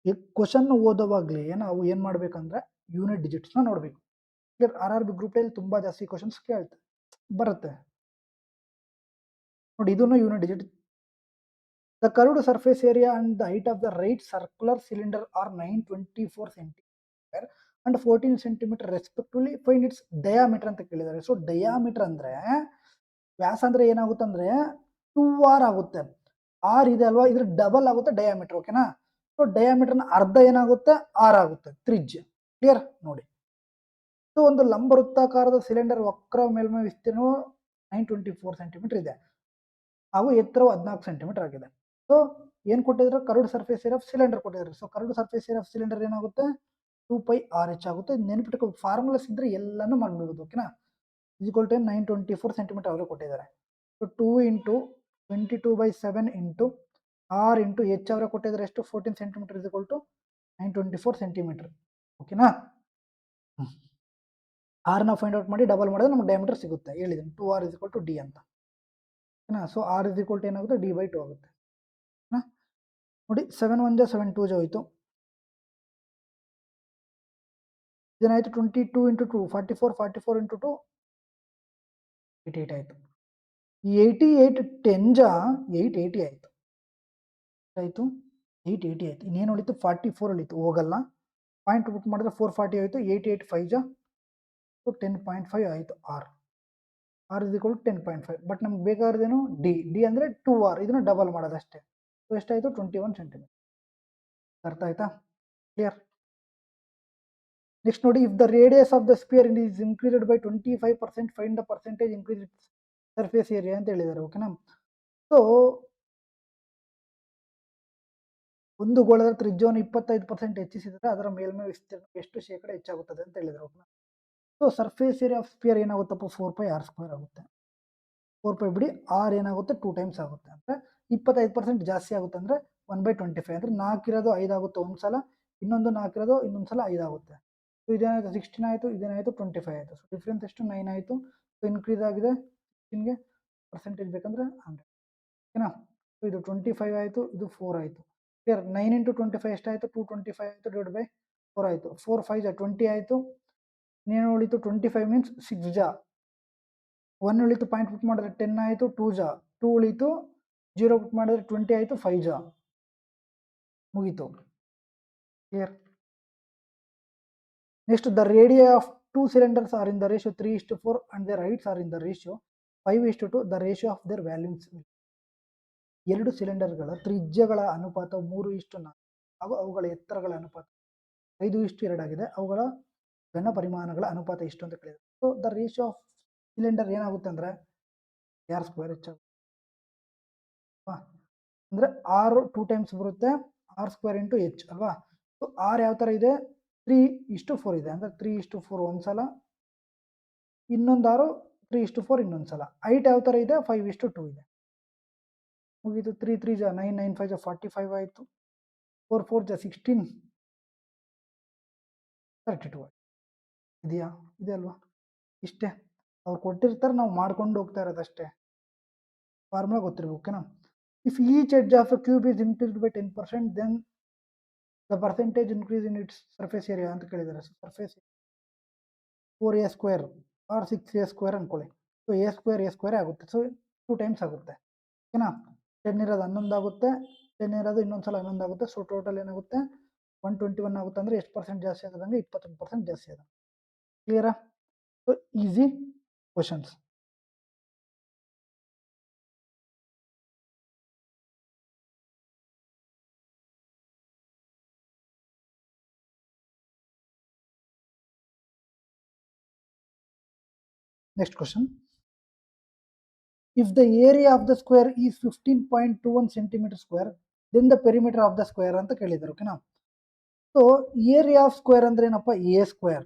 ಈ ಕ್ವಶನ್ ಓದೋವಾಗಲೇ ನಾವು ಏನು ಮಾಡಬೇಕಂದ್ರೆ ಯೂನಿಟ್ ಡಿಜಿಟ್ಸ್ನ ನೋಡಬೇಕು. RRB ಗ್ರೂಪ್ ಡಿ ತುಂಬ ಜಾಸ್ತಿ ಕ್ವಶನ್ಸ್ ಕೇಳ್ತೆ ಬರುತ್ತೆ ನೋಡಿ. ಇದನ್ನು unit digit. The curved surface area and the height of the right circular cylinder are 924 centimetre and 14 centimetre respectively. Find its diameter ಅಂತ ಕೇಳಿದ್ದಾರೆ. ಸೊ ಡಯಾಮೀಟರ್ ಅಂದರೆ ವ್ಯಾಸ ಅಂದರೆ ಏನಾಗುತ್ತೆ ಅಂದರೆ 2r ಆಗುತ್ತೆ. ಆರ್ ಇದೆ ಅಲ್ವಾ, ಇದ್ರ ಡಬಲ್ ಆಗುತ್ತೆ ಡಯಾಮೀಟರ್, ಓಕೆನಾ. ಸೊ ಡಯಾಮೀಟರ್ನ ಅರ್ಧ ಏನಾಗುತ್ತೆ ಆರ್ ಆಗುತ್ತೆ, ತ್ರಿಜ್ಯ. ಕ್ಲಿಯರ್ ನೋಡಿ. ಸೊ ಒಂದು ಲಂಬ ವೃತ್ತಾಕಾರದ ಸಿಲಿಂಡರ್ ವಕ್ರ ಮೇಲ್ಮೈ ವಿಸ್ತೀರ್ಣವು 924 ಸೆಂಟಿಮೀಟರ್ ಇದೆ ಹಾಗೂ ಎತ್ತರವು 14 ಸೆಂಟಿಮೀಟರ್ ಆಗಿದೆ. ಸೊ ಏನು ಕೊಟ್ಟಿದ್ರೆ curved surface area of cylinder ಕೊಟ್ಟಿದ್ದಾರೆ. So curved surface area of cylinder ಏನಾಗುತ್ತೆ 2πRh ಆಗುತ್ತೆ. ನೆನಪಿಟ್ಕೊ, ಫಾರ್ಮುಲಾಸ್ ಇದ್ರೆ ಎಲ್ಲಾನು ಮಾಡ್ಬಿಡ್ಬೋದು, ಓಕೆನಾ. ಈಕ್ವಲ್ ಟು 924 ಸೆಂಟಿಮೀಟರ್ ಅವರು ಕೊಟ್ಟಿದ್ದಾರೆ. So 2 into 22/7 into r into h ಅವರ ಕೊಟ್ಟಿದ್ದಾರೆ ಎಷ್ಟು 14 centimetre is equal to 924 centimetre, ಓಕೆನಾ. ಆರ್ನ ಫೈಂಡ್ ಔಟ್ ಮಾಡಿ ಡಬಲ್ ಮಾಡಿದ್ರೆ ನಮ್ಗೆ ಡಯಾಮೀಟರ್ ಸಿಗುತ್ತೆ, ಹೇಳಿದ್ದೀನಿ 2r is equal to d ಅಂತ, ಓಕೆನಾ. So r is equal to ಏನಾಗುತ್ತೆ d/2 ಆಗುತ್ತೆ ನೋಡಿ. 7 1 ಜಾ 7 2 ಜಾ ಹೋಯಿತು. ಇದೇನಾಯಿತು 22 ಇಂಟು 2 44, 44 ಇಂಟು 2 88 ಆಯಿತು. 88 10 ಜಾ 880 ಆಯಿತು, ಆಯಿತು 880 ಆಯಿತು. ಇನ್ನೇನು ಉಳಿತು 44 ಉಳಿತು, ಹೋಗಲ್ಲ. ಪಾಯಿಂಟ್ ಬುಕ್ ಮಾಡಿದ್ರೆ 440 ಆಯಿತು. 88 5 ಜಾ 10.5 ಆಯಿತು. R is equal to 10.5. But ನಮ್ಗೆ ಬೇಕಾದ್ರೇನು ಡಿ ಅಂದರೆ 2r, ಇದನ್ನು ಡಬಲ್ ಮಾಡೋದಷ್ಟೇ. ಸೊ ಎಷ್ಟಾಯಿತು 21 ಸೆಂಟಿಮೀಟರ್. ಅರ್ಥ ಆಯ್ತಾ, ಕ್ಲಿಯರ್. ನೆಕ್ಸ್ಟ್ ನೋಡಿ, if the radius of the sphere is increased by 25%, find the percentage increase surface area ಅಂತ ಹೇಳಿದ್ದಾರೆ, ಓಕೆನಾ. ಸೊ ಒಂದು ಗೋಳದ ತ್ರಿಜ್ಯವನ್ನು 25% ಹೆಚ್ಚಿಸಿದರೆ ಅದರ ಮೇಲ್ಮೈ ವಿಸ್ತೀರ್ಣ ಎಷ್ಟು ಶೇಕಡ ಹೆಚ್ಚಾಗುತ್ತದೆ ಅಂತ ಹೇಳಿದ್ದಾರೆ, ಓಕೆನಾ. So surface area of sphere ಏನಾಗುತ್ತಪ್ಪ 4πr² ಆಗುತ್ತೆ. 4π ಬಿಡಿ, ಆರ್ ಏನಾಗುತ್ತೆ 2 ಟೈಮ್ಸ್ ಆಗುತ್ತೆ. ಅಂದರೆ 25% ಜಾಸ್ತಿ ಆಗುತ್ತೆ ಅಂದರೆ 1/25 ಅಂದರೆ 4 ಇರೋದು 5 ಆಗುತ್ತೆ ಒಂದು ಸಲ, ಇನ್ನೊಂದು 4 ಇರೋದು ಇನ್ನೊಂದು ಸಲ 5 ಆಗುತ್ತೆ. ಸೊ ಇದೇನಾಯಿತು 16 ಆಯಿತು, ಇದೇನಾಯಿತು 25 ಆಯಿತು. ಸೊ ಡಿಫ್ರೆನ್ಸ್ ಎಷ್ಟು 9 ಆಯಿತು. ಸೊ ಇನ್ಕ್ರೀಸ್ ಆಗಿದೆ 16ಗೆ ಪರ್ಸೆಂಟೇಜ್ ಬೇಕಂದರೆ 100, ಓಕೆನಾ. ಸೊ ಇದು 25 ಆಯಿತು, ಇದು 4 ಆಯಿತು. ಕ್ಲಿಯರ್. 9 ಇಂಟು 25 ಎಷ್ಟಾಯಿತು 225 ಆಯಿತು, ಡಿವೈಡ್ ಬೈ 4 ಆಯಿತು. 4 5 ಜಾ 20 ಆಯಿತು. ಇನ್ನೇನು ಉಳಿತು 25 ಮೀನ್ಸ್ 6 ಜಾ 1 ಉಳಿತು. ಪಾಯಿಂಟ್ ಪುಟ್ ಮಾಡಿದ್ರೆ 10 ಆಯಿತು. 2 ಜಾ 2 ಉಳಿತು. 0 ಪುಟ್ ಮಾಡಿದ್ರೆ 20 ಆಯಿತು. 5 ಜಾ ಮುಗೀತು, clear. Next, the radii of 2 cylinders are in the ratio 3:4 and their heights are in the ratio 5:2. The ratio of their volumes. 2 ಸಿಲಿಂಡರ್ಗಳ ತ್ರಿಜ್ಯಗಳ ಅನುಪಾತ 3:4 ಹಾಗೂ ಅವುಗಳ ಎತ್ತರಗಳ ಅನುಪಾತ 5:2 ಆಗಿದೆ. ಅವುಗಳ ಘನ ಪರಿಮಾಣಗಳ ಅನುಪಾತ ಎಷ್ಟು ಅಂತ ಕೇಳಿದ್ರು. So the ratio of cylinder ಏನಾಗುತ್ತೆ ಅಂದರೆ r² ಹೆಚ್ಚಾಗುತ್ತೆ, ಅಂದರೆ ಆರ್ 2 ಟೈಮ್ಸ್ ಬರುತ್ತೆ, r² ಇಂಟು h ಅಲ್ವಾ. ಸೊ ಆರ್ ಯಾವ ಥರ ಇದೆ 3:4 ಇದೆ, ಅಂದರೆ 3:4 ಒಂದು ಸಲ, ಇನ್ನೊಂದು ಆರು 3:4 ಇನ್ನೊಂದು ಸಲ. ಹೈಟ್ ಯಾವ ಥರ ಇದೆ 5:2 ಇದೆ, ಮುಗೀತು. 3 3 ಜಾ 9 9 5 ಜಾ 45 ಆಯಿತು. 4 4 ಜಾ 16 32 ಆಯಿತು. ಇದೆಯಾ? ಇದೆ ಅಲ್ವಾ? ಇಷ್ಟೇ. ಅವ್ರು ಕೊಟ್ಟಿರ್ತಾರೆ, ನಾವು ಮಾಡ್ಕೊಂಡು ಹೋಗ್ತಾ ಇರೋದಷ್ಟೇ. ಫಾರ್ಮುಲಾ ಗೊತ್ತಿರ್ಬೇಕು, ಓಕೆನಾ? If each edge of a cube is increased by 10%, then the percentage increase in its surface area ಅಂತ ಕೇಳಿದ್ದಾರೆ. Surface 4a square or 6a square ಅನ್ಕೊಳ್ಳಿ. ಸೊ a ಸ್ಕ್ವೇರ್ ಆಗುತ್ತೆ. ಸೊ 2 ಟೈಮ್ಸ್ ಆಗುತ್ತೆ, ಓಕೆನಾ? 10 ಇರೋದು 11 ಆಗುತ್ತೆ, 10 ಇರೋದು ಇನ್ನೊಂದ್ಸಲ 11 ಆಗುತ್ತೆ. ಸೊ ಟೋಟಲ್ ಏನಾಗುತ್ತೆ? 121 ಆಗುತ್ತೆ. ಅಂದರೆ ಎಷ್ಟು ಪರ್ಸೆಂಟ್ ಜಾಸ್ತಿ ಆಗೋದಂಗೆ? 21% ಜಾಸ್ತಿ ಆದ. ಕ್ಲಿಯರಾ? So easy questions. Next question. If the area of the square is 15.21 centimeter square, then the perimeter of the square ಅಂತ ಕೇಳಿದ್ದಾರೆ, ಓಕೆನಾ? ಸೊ ಏರಿಯಾ ಆಫ್ ಸ್ಕ್ವೇರ್ ಅಂದ್ರೆ ಏನಪ್ಪ? A square.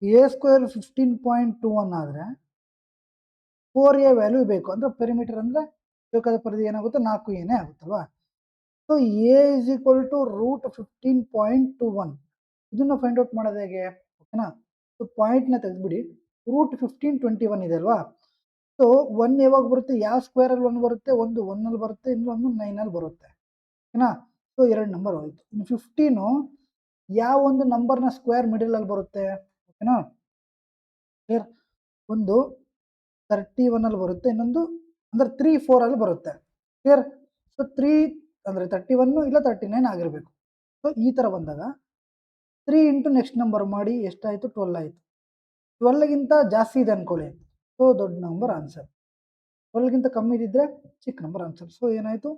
ಎ ಸ್ಕ್ವೇರ್ 15.21 ಆದರೆ 4a ವ್ಯಾಲ್ಯೂ ಬೇಕು. ಅಂದ್ರೆ ಪೆರಿಮೀಟರ್ ಅಂದ್ರೆ ಚೌಕದ ಪರಿಧಿ ಏನಾಗುತ್ತೆ? 4a ಆಗುತ್ತಲ್ವಾ? So a is equal to root 15.21. ಇದನ್ನ ಫೈಂಡ್ ಔಟ್ ಮಾಡೋದು ಹೇಗೆ? ಓಕೆನಾ? ಸೊ ಪಾಯಿಂಟ್ನ ತೆಗೆದ್ಬಿಡಿ. ರೂಟ್ 1521 ಇದೆ ಅಲ್ವಾ? ಸೊ 1 ಯಾವಾಗ ಬರುತ್ತೆ? ಯಾವ ಸ್ಕ್ವೇರಲ್ಲಿ 1 ಬರುತ್ತೆ? ಒಂದು 1 ಅಲ್ಲಿ ಬರುತ್ತೆ, ಇನ್ನೊಂದು 9 ಅಲ್ಲಿ ಬರುತ್ತೆ, ಓಕೆನಾ? ಸೊ 2 ನಂಬರ್ ಹೋಯ್ತು. ಇನ್ನು 15 ಯಾವ ಒಂದು ನಂಬರ್ನ ಸ್ಕ್ವೇರ್ ಮಿಡಲ್ ಅಲ್ಲಿ ಬರುತ್ತೆ, ಓಕೆನಾ? ಕ್ಲಿಯರ್? ಒಂದು 31 ಅಲ್ಲಿ ಬರುತ್ತೆ, ಇನ್ನೊಂದು ಅಂದ್ರೆ 3, 4 ಅಲ್ಲಿ ಬರುತ್ತೆ. ಕ್ಲಿಯರ್? ಸೊ 3 ಅಂದ್ರೆ 31 ಇಲ್ಲ 39 ಆಗಿರಬೇಕು. ಸೊ ಈ ತರ ಬಂದಾಗ 3 ಇಂಟು ನೆಕ್ಸ್ಟ್ ನಂಬರ್ ಮಾಡಿ ಎಷ್ಟಾಯ್ತು? 12 ಆಯ್ತು. 12ಗಿಂತ ಜಾಸ್ತಿ ಇದೆ ಅನ್ಕೊಳ್ಳಿ, ಸೊ ದೊಡ್ಡ ನಂಬರ್ ಆನ್ಸರ್. 12ಗಿಂತ ಕಮ್ಮಿ ಇದ್ದಿದ್ರೆ ಚಿಕ್ಕ ನಂಬರ್ ಆನ್ಸರ್. ಸೊ ಏನಾಯ್ತು?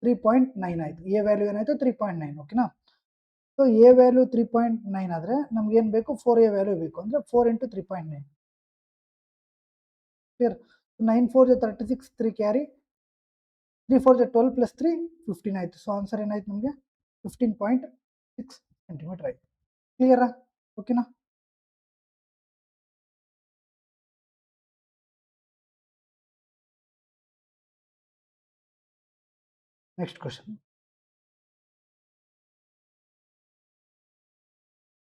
3.9 ಆಯ್ತು. ಎ ವ್ಯಾಲ್ಯೂ ಏನಾಯ್ತು? 3.9, ಓಕೆನಾ? ಸೊ ಎ ವ್ಯಾಲ್ಯೂ 3.9 ಆದರೆ ನಮ್ಗೆ ಏನು ಬೇಕು? 4a ವ್ಯಾಲ್ಯೂ ಬೇಕು. ಅಂದರೆ 4 ಇಂಟು 3.9. ಕ್ಲಿಯರ್? 9 4 36, 3 ಕ್ಯಾರಿ, 3 4 12 ಪ್ಲಸ್ 3 15 ಆಯಿತು. ಸೊ ಆನ್ಸರ್ ಏನಾಯ್ತು ನಮಗೆ? 15.6 ಸೆಂಟಿಮೀಟರ್ ಆಯಿತು. ಕ್ಲಿಯರಾ? ಓಕೆನಾ? Next question.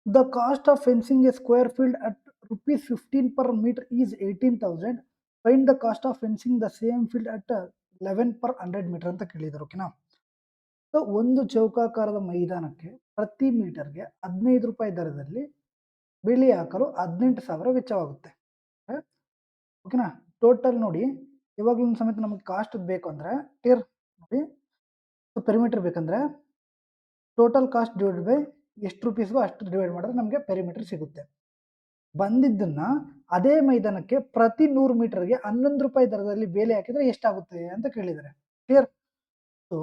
The cost of fencing a square field at rupees 15 per meter is 18,000. Find the cost of fencing the same field at 11 per 100 meter ಅಂತ ಕೇಳಿದ್ದಾರೆ, ಓಕೆನಾ? ಸೊ ಒಂದು ಚೌಕಾಕಾರದ ಮೈದಾನಕ್ಕೆ ಪ್ರತಿ ಮೀಟರ್ಗೆ 15 ರೂಪಾಯಿ ದರದಲ್ಲಿ ಬೇಲಿ ಹಾಕಲು 18,000 ವೆಚ್ಚವಾಗುತ್ತೆ, ಓಕೆನಾ? ಟೋಟಲ್ ನೋಡಿ, ಯಾವಾಗಲೂ ಸಮೇತ ನಮಗೆ ಕಾಸ್ಟ್ ಬೇಕು ಅಂದರೆ ಕ್ಲಿಯರ್ ನೋಡಿ, ಸೊ ಪೆರಿಮೀಟರ್ ಬೇಕಂದ್ರೆ ಟೋಟಲ್ ಕಾಸ್ಟ್ ಡಿವೈಡ್ ಬೈ ಎಷ್ಟು ರುಪೀಸ್ಗೂ ಅಷ್ಟು ಡಿವೈಡ್ ಮಾಡಿದ್ರೆ ನಮಗೆ ಪೆರಿಮೀಟರ್ ಸಿಗುತ್ತೆ. ಬಂದಿದ್ದನ್ನ ಅದೇ ಮೈದಾನಕ್ಕೆ ಪ್ರತಿ 100 ಮೀಟರ್ಗೆ 11 ರೂಪಾಯಿ ದರದಲ್ಲಿ ಬೇಲಿ ಹಾಕಿದ್ರೆ ಎಷ್ಟಾಗುತ್ತೆ ಅಂತ ಕೇಳಿದ್ದಾರೆ. ಕ್ಲಿಯರ್? ಸೊ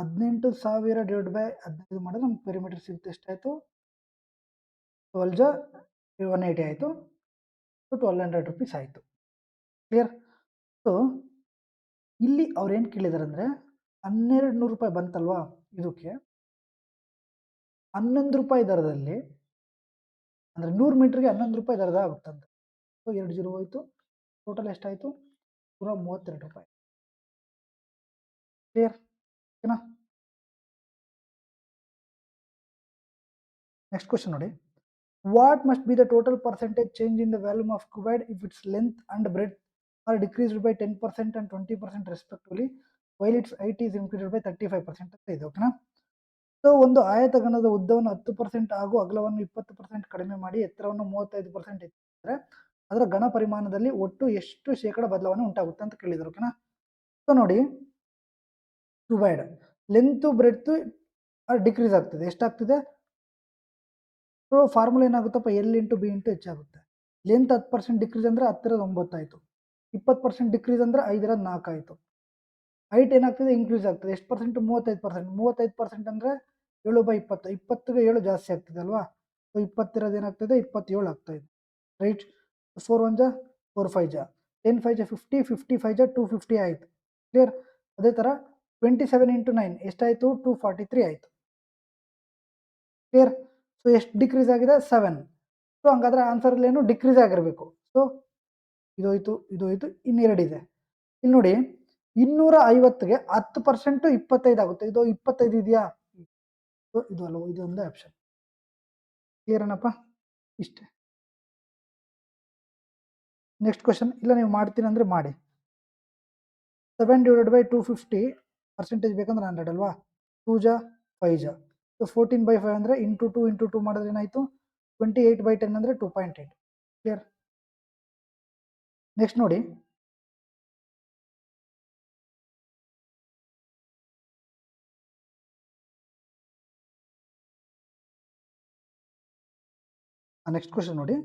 18,000 ಡಿವೈಡ್ ಬೈ 15 ಮಾಡಿದ್ರೆ ನಮ್ಗೆ ಪೆರಿಮೀಟರ್ ಸಿಗುತ್ತೆ. ಎಷ್ಟಾಯಿತು? 12 180 ಆಯಿತು. ಸೊ 1200 ರುಪೀಸ್ ಆಯಿತು. ಕ್ಲಿಯರ್? ಸೊ ಇಲ್ಲಿ ಅವ್ರು ಏನು ಕೇಳಿದ್ದಾರೆ ಅಂದರೆ 1200 ರೂಪಾಯಿ ಬಂತಲ್ವಾ, ಇದಕ್ಕೆ 11 ರೂಪಾಯಿ ದರದಲ್ಲಿ ಅಂದರೆ 100 ಮೀಟರ್ಗೆ 11 ರೂಪಾಯಿ ದರದ ಆಗುತ್ತಂತೆ. ಸೊ 2 0 ಹೋಯಿತು. ಟೋಟಲ್ ಎಷ್ಟಾಯಿತು? 132 ರೂಪಾಯಿ. ಕ್ಲಿಯರ್? ಓಕೆನಾ? ನೆಕ್ಸ್ಟ್ ಕ್ವಶನ್ ನೋಡಿ. What must be the total percentage change in the volume of cuboid if its length and breadth are decreased by 10% and 20% respectively while its height is increased by 35% ಅಂತ ಇದೆ, ಓಕೆನಾ? ಸೊ ಒಂದು ಆಯತಘನದ ಉದ್ದವನ್ನು 10% ಹಾಗೂ ಅಗಲವನ್ನು 20% ಕಡಿಮೆ ಮಾಡಿ ಎತ್ತರವನ್ನು 35% ಹೆಚ್ಚಿಸಿದರೆ ಅದರ ಘನ ಪರಿಮಾಣದಲ್ಲಿ ಒಟ್ಟು ಎಷ್ಟು ಶೇಕಡ ಬದಲಾವಣೆ ಉಂಟಾಗುತ್ತೆ ಅಂತ ಕೇಳಿದರು, ಓಕೆನಾ? ಸೊ ನೋಡಿ, ಕ್ಯೂಬಾಯ್ಡ್ ಲೆಂತ್ ಬ್ರೆಡ್ತ್ ಡಿಕ್ರೀಸ್ ಆಗ್ತದೆ. ಎಷ್ಟಾಗ್ತಿದೆ? ಸೊ ಫಾರ್ಮುಲಾ ಏನಾಗುತ್ತಪ್ಪ? L into b into h ಆಗುತ್ತೆ. ಲೆಂತ್ 10% ಡಿಕ್ರೀಸ್ ಅಂದರೆ 10 9 ಆಯಿತು. 20% ಡಿಕ್ರೀಸ್ ಅಂದರೆ 5 4 ಆಯಿತು. ಹೈಟ್ ಏನಾಗ್ತದೆ? ಇನ್ಕ್ರೀಸ್ ಆಗ್ತದೆ. ಎಷ್ಟು ಪರ್ಸೆಂಟ್? 35%. 35% ಅಂದರೆ 7/20. 20ಗೆ 7 ಜಾಸ್ತಿ ಆಗ್ತದೆ ಅಲ್ವಾ? ಸೊ 20 ಇರೋದು ಏನಾಗ್ತದೆ? 27 ಆಗ್ತಾಯಿದೆ, ರೈಟ್? 4 1 4 5 10 5 50 50 5 250 ಆಯಿತು. ಕ್ಲಿಯರ್? ಅದೇ ಥರ 27 ಇಂಟು 9 ಎಷ್ಟಾಯಿತು? 243 ಆಯಿತು. ಕ್ಲಿಯರ್? ಸೊ ಎಷ್ಟು ಡಿಕ್ರೀಸ್ ಆಗಿದೆ? 7. ಸೊ ಹಂಗಾದ್ರೆ ಆನ್ಸರಲ್ಲಿ ಏನು? ಡಿಕ್ರೀಸ್ ಆಗಿರಬೇಕು. ಸೊ ಇದು ಹೋಯ್ತು, ಇನ್ನೆರಡು ಇದೆ. ಇಲ್ಲಿ ನೋಡಿ, 250ಗೆ 10% 25 ಆಗುತ್ತೆ. ಇದು 25 ಇದೆಯಾ? ಸೊ ಇದು ಅಲ್ವ, ಇದು ಒಂದೇ ಆಪ್ಷನ್. ಕ್ಲಿಯರ್ ಏನಪ್ಪ? ಇಷ್ಟೇ. Next question. ಇಲ್ಲ ನೀವು ಮಾಡ್ತೀನಿ ಅಂದರೆ ಮಾಡಿ. 7/250 ಪರ್ಸೆಂಟೇಜ್ ಬೇಕಂದ್ರೆ 100 ಅಲ್ವಾ? 2 ಜಾ 5 ಜಾ. ಸೊ 14/5 ಅಂದರೆ ಇಂಟು 2 ಮಾಡಿದ್ರೆ ಏನಾಯಿತು? 28/10 ಅಂದರೆ 2.8. ಕ್ಲಿಯರ್? ನೆಕ್ಸ್ಟ್ ನೋಡಿ. ನೆಕ್ಸ್ಟ್ ಕ್ವಶನ್ ನೋಡಿ.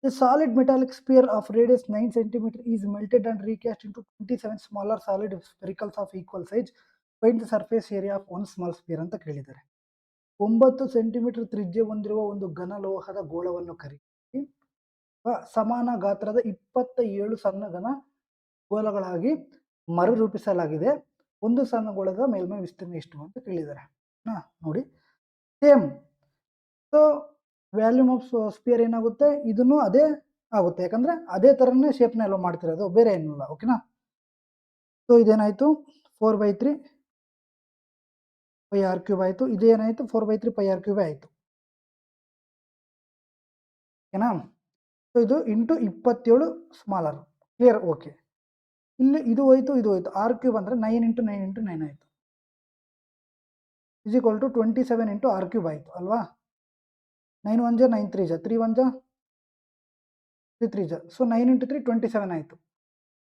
A solid metallic sphere of radius 9 cm is melted and recast into 27 smaller solid sphericals of equal size. Find the surface area of one small sphere ಅಂತ ಕೇಳಿದ್ದಾರೆ. 9 ಸೆಂಟಿಮೀಟರ್ ತ್ರಿಜ್ಯ ಹೊಂದಿರುವ ಒಂದು ಘನ ಲೋಹದ ಗೋಳವನ್ನು ಕರಗಿಸಿ ಸಮಾನ ಗಾತ್ರದ 27 ಸಣ್ಣ ಘನ ಗೋಳಗಳಾಗಿ ಮರುರೂಪಿಸಲಾಗಿದೆ. ಒಂದು ಸಣ್ಣ ಗೋಳದ ಮೇಲ್ಮೈ ವಿಸ್ತೀರ್ಣ ಎಷ್ಟು ಅಂತ ಕೇಳಿದ್ದಾರೆ. ನೋಡಿ same. So volume of sphere ಏನಾಗುತ್ತೆ? ಇದನ್ನು ಅದೇ ಆಗುತ್ತೆ, ಯಾಕಂದ್ರೆ ಅದೇ ಥರನೇ ಶೇಪ್ನ ಎಲ್ಲ ಮಾಡ್ತಿರೋದು, ಬೇರೆ ಏನಿಲ್ಲ. ಓಕೆನಾ? ಸೊ ಇದೇನಾಯಿತು? 4/3 ಪೈ ಆರ್ ಕ್ಯೂಬ್ ಆಯಿತು. ಇದೇನಾಯಿತು? 4/3 ಪೈ ಆರ್ ಕ್ಯೂಬ್ ಆಯಿತು. ಓಕೆನಾ? ಸೊ ಇದು ಇಂಟು 27 ಸ್ಮಾಲರ್. ಕ್ಲಿಯರ್? ಓಕೆ. ಇಲ್ಲಿ ಇದು ಹೋಯ್ತು, ಇದು ಹೋಯ್ತು. ಆರ್ ಕ್ಯೂಬ್ ಅಂದರೆ 9 × 9 × 9 ಆಯಿತು. Is equal to 27 into r cube ಆಯಿತು ಅಲ್ವಾ? 9 1 ಜಾ 9 3 ಜಾ 3 1 ಜಾ 3 3 ಜಾ. ಸೊ 9 × 3 27 ಆಯಿತು.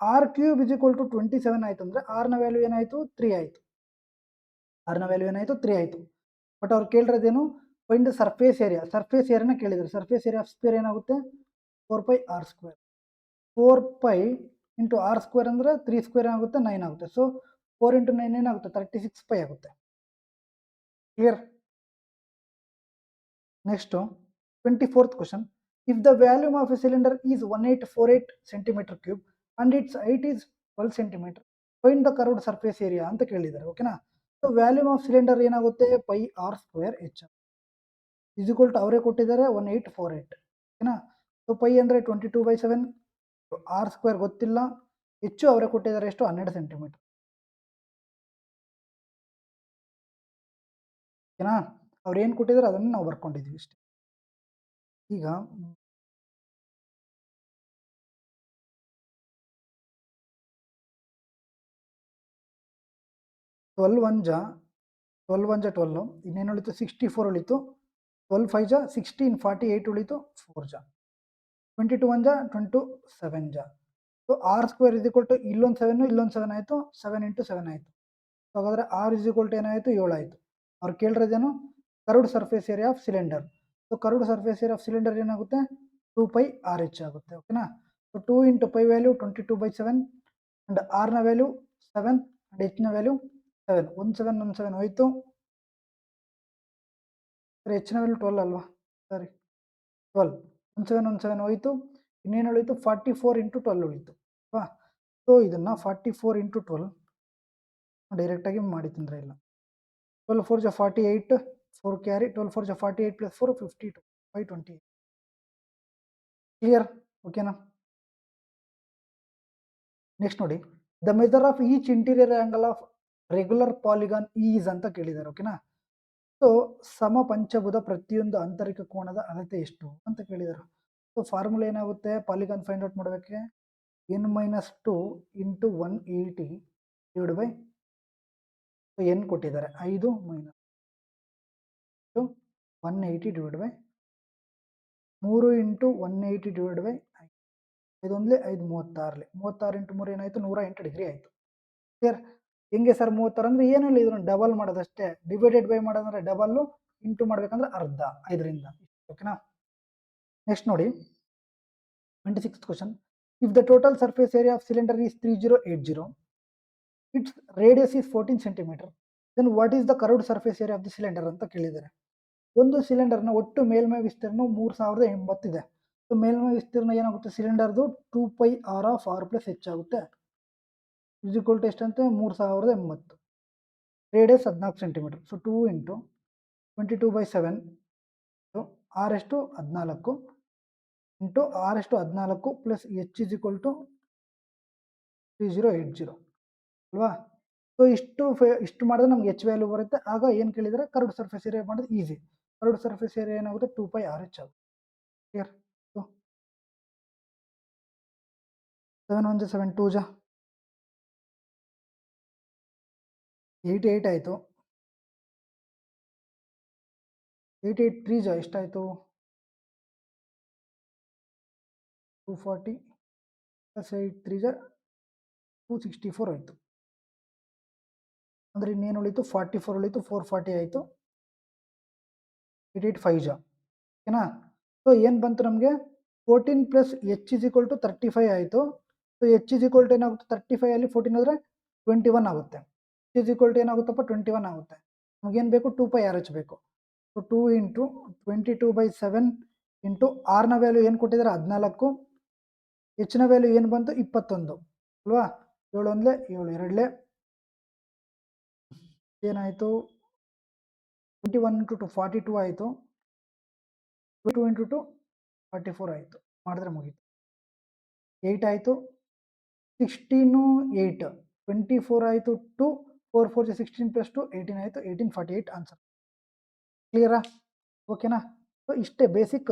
R cube is equal to 27 ಆಯಿತು ಅಂದರೆ ಆರ್ನ ವ್ಯಾಲ್ಯೂ ಏನಾಯಿತು? 3 ಆಯಿತು. ಆರ್ನ ವ್ಯಾಲ್ಯೂ ಏನಾಯಿತು? 3 ಆಯಿತು. ಬಟ್ ಅವ್ರು ಕೇಳಿರೋದೇನು? Find the surface area. Surface ಏರಿಯಾನ ಕೇಳಿದ್ದಾರೆ. ಸರ್ಫೇಸ್ ಏರಿಯಾ ಆಫ್ ಸ್ಪಿಯರ್ ಏನಾಗುತ್ತೆ? 4πr². 4π ಇಂಟು ಆರ್ ಸ್ಕ್ವೇರ್ ಅಂದರೆ 3 ಸ್ಕ್ವೇರ್ ಆಗುತ್ತೆ, 9 ಆಗುತ್ತೆ. ಸೊ 4 × 9 ಏನಾಗುತ್ತೆ? 36 ಪೈ ಆಗುತ್ತೆ. Clear? Next 24th question. If the volume of a cylinder is 1848 centimetre cube and it's height is 12 centimetre, find the curved surface area ಅಂತ ಕೇಳಿದ್ದಾರೆ. ಓಕೆನಾ? ಸೊ ವ್ಯಾಲ್ಯೂಮ್ ಆಫ್ ಸಿಲಿಂಡರ್ ಏನಾಗುತ್ತೆ? πr² h is equal to ಅವರೇ ಕೊಟ್ಟಿದ್ದಾರೆ 1848. ಓಕೆನಾ? ಸೊ ಪೈ ಅಂದರೆ 22/7. ಆರ್ ಸ್ಕ್ವೇರ್ ಗೊತ್ತಿಲ್ಲ, ಹೆಚ್ಚು ಅವರೇ ಕೊಟ್ಟಿದ್ದಾರೆ ಎಷ್ಟು? 12 ಸೆಂಟಿಮೀಟರ್. ಓಕೆನಾ? ಅವ್ರು ಏನು ಕೊಟ್ಟಿದ್ದಾರೆ ಅದನ್ನು ನಾವು ಬರ್ಕೊಂಡಿದ್ದೀವಿ ಇಷ್ಟೇ. ಈಗ 12 1 ಜಾ 12 ಇನ್ನೇನು ಉಳಿತು? 64 ಉಳಿತು. 12 5 ಜಾ 16, 48 ಉಳಿತು. 4 ಜಾ 22 1 ಜಾ 27 ಜಾ. So r square is equal to ಇಲ್ಲೊಂದು 7 ಇಲ್ಲೊಂದು 7 ಆಯಿತು. 7 × 7 ಆಯಿತು. ಸೊ ಹಾಗಾದರೆ ಆರ್ ಇಸ್ ಈಕ್ವಲ್ ಟು ಏನಾಯಿತು? 7 ಆಯಿತು. ಅವ್ರು ಕೇಳಿರೋದೇನು? Curved surface area of cylinder. So curved surface area of cylinder ಏನಾಗುತ್ತೆ? 2πrh ಆಗುತ್ತೆ. ಓಕೆನಾ? So 2 into pi value 22/7 and ಆರ್ನ ವ್ಯಾಲ್ಯೂ 7 ಅಂಡ್ ಎಚ್ನ ವ್ಯಾಲ್ಯೂ 7. 17 ಹೋಯಿತು. ಸರಿ, ಹೆಚ್ಚಿನ ವ್ಯಾಲ್ಯೂ 12 ಅಲ್ವಾ? ಸರಿ 12. 17 ಹೋಯಿತು. ಇನ್ನೇನು ಉಳಿತು? 44 × 12 ಉಳಿತು ಅಲ್ವಾ? ಸೊ ಇದನ್ನು 44 × 12 ಡೈರೆಕ್ಟಾಗಿ ಮಾಡಿ ತೊಂದರೆ ಇಲ್ಲ. 12 4 ಜಾ 48, 4 ಕ್ಯಾರಿ. 12 4 ಜಾ 48 + 4 52, 528. ಕ್ಲಿಯರ್? ಓಕೆನಾ? ನೆಕ್ಸ್ಟ್ ನೋಡಿ. The measure of each interior angle of regular polygon is ಅಂತ ಕೇಳಿದ್ದಾರೆ. ಓಕೆನಾ? ಸೊ ಸಮ ಪಂಚಭುಜ ಪ್ರತಿಯೊಂದು ಆಂತರಿಕ ಕೋನದ ಅಳತೆ ಎಷ್ಟು ಅಂತ ಕೇಳಿದರು. ಸೊ ಫಾರ್ಮುಲಾ ಏನಾಗುತ್ತೆ? ಪಾಲಿಗಾನ್ ಫೈಂಡ್ ಔಟ್ ಮಾಡಬೇಕೆ n - 2 × 180 ಡಿವೈಡ್ ಬೈ n ಕೊಟ್ಟಿದ್ದಾರೆ 5 - 180 ಡಿವೈಡ್ ಬೈ 3 × 180 ಡಿವೈಡ್ ಬೈ 5. 5 1 5 36. 36 × 3 ಏನಾಯಿತು? 108 ಡಿಗ್ರಿ ಆಯಿತು. ಕ್ಲಿಯರ್? ಹೆಂಗೆ ಸರ್ 36 ಅಂದರೆ ಏನಿಲ್ಲ, ಇದನ್ನು ಡಬಲ್ ಮಾಡೋದಷ್ಟೇ. ಡಿವೈಡೆಡ್ ಬೈ ಮಾಡೋದಂದ್ರೆ ಡಬಲ್ಲು, ಇಂಟು ಮಾಡಬೇಕಂದ್ರೆ ಅರ್ಧ 5ರಿಂದ. ಓಕೆನಾ? ನೆಕ್ಸ್ಟ್ ನೋಡಿ 26th question. If the total surface area of cylinder is 3080, its radius is 14 centimetre, then what is the curved surface area of the cylinder ಅಂತ ಕೇಳಿದ್ದಾರೆ. ಒಂದು ಸಿಲಿಂಡರ್ನ ಒಟ್ಟು ಮೇಲ್ಮೈ ವಿಸ್ತೀರ್ಣ 3080 ಇದೆ. ಸೊ ಮೇಲ್ಮೈ ವಿಸ್ತೀರ್ಣ ಏನಾಗುತ್ತೆ? ಸಿಲಿಂಡರ್ದು 2πr ಆಫ್ r + h ಆಗುತ್ತೆ. ಇಸ್ ಈಕ್ವಲ್ ಟು ಎಷ್ಟಂತೆ? 3080. Radius 14 centimetre. ಸೊ 2 × 22/7 ಆರ್ ಎಷ್ಟು? 14 ಇಂಟು ಆರ್ ಎಷ್ಟು? 14 plus h is equal to 3080 ಅಲ್ವಾ? ಸೊ ಇಷ್ಟು ಮಾಡಿದ್ರೆ ನಮ್ಗೆ ಎಚ್ ವ್ಯಾಲ್ಯೂ ಬರುತ್ತೆ. ಆಗ ಏನು ಕೇಳಿದರೆ ಕರ್ವ್ಡ್ ಸರ್ಫೇಸ್ ಏರಿಯಾ ಮಾಡೋದು ಈಸಿ. ಕರ್ವ್ಡ್ ಸರ್ಫೇಸ್ ಏರಿಯಾ ಏನಾಗುತ್ತೆ 2π RH ಆಗುತ್ತೆ. ಕ್ಲಿಯರ್? ಸೊ 7 1 7 2 8 8 ಆಯಿತು. 8 8 3 ಎಷ್ಟಾಯಿತು? 240 ಪ್ಲಸ್ 8 3 264 ಆಯಿತು. ಅಂದರೆ ಇನ್ನೇನು ಉಳಿತು? 44 ಉಳಿತು. 440 ಆಯಿತು. 8 8 5 ಓಕೆನಾ? ಸೊ ಏನು ಬಂತು ನಮಗೆ? 14 plus H is equal to 35 ಆಯಿತು. So H is equal to ಏನಾಗುತ್ತೆ? 35 ಅಲ್ಲಿ 14 ಹೋದರೆ 21 ಆಗುತ್ತೆ. H ಇಸ್ ಈಕ್ವಲ್ ಟು ಏನಾಗುತ್ತಪ್ಪ? 21 ಆಗುತ್ತೆ. ನಮಗೇನು ಬೇಕು? 2π RH ಬೇಕು. ಸೊ 2 ಇಂಟು 22/7 ಇಂಟು ಆರ್ನ ವ್ಯಾಲ್ಯೂ ಏನು ಕೊಟ್ಟಿದ್ದಾರೆ? 14. ಹೆಚ್ಚಿನ ವ್ಯಾಲ್ಯೂ ಏನು ಬಂತು? 21 ಅಲ್ವಾ? 7 1 7 2 ಏನಾಯಿತು? 21 ಇಂಟು 2 42 ಆಯಿತು. 2 ಇಂಟು 2 44 ಆಯಿತು. ಮಾಡಿದ್ರೆ ಮುಗೀತು. 8 ಆಯಿತು. 16 8 24 ಆಯಿತು. 2 4 4 16 ಪ್ಲಸ್ 2 18 ಆಯಿತು. 1848 ಆನ್ಸರ್. ಕ್ಲಿಯರಾ? ಓಕೆನಾ? ಸೊ ಇಷ್ಟೇ ಬೇಸಿಕ್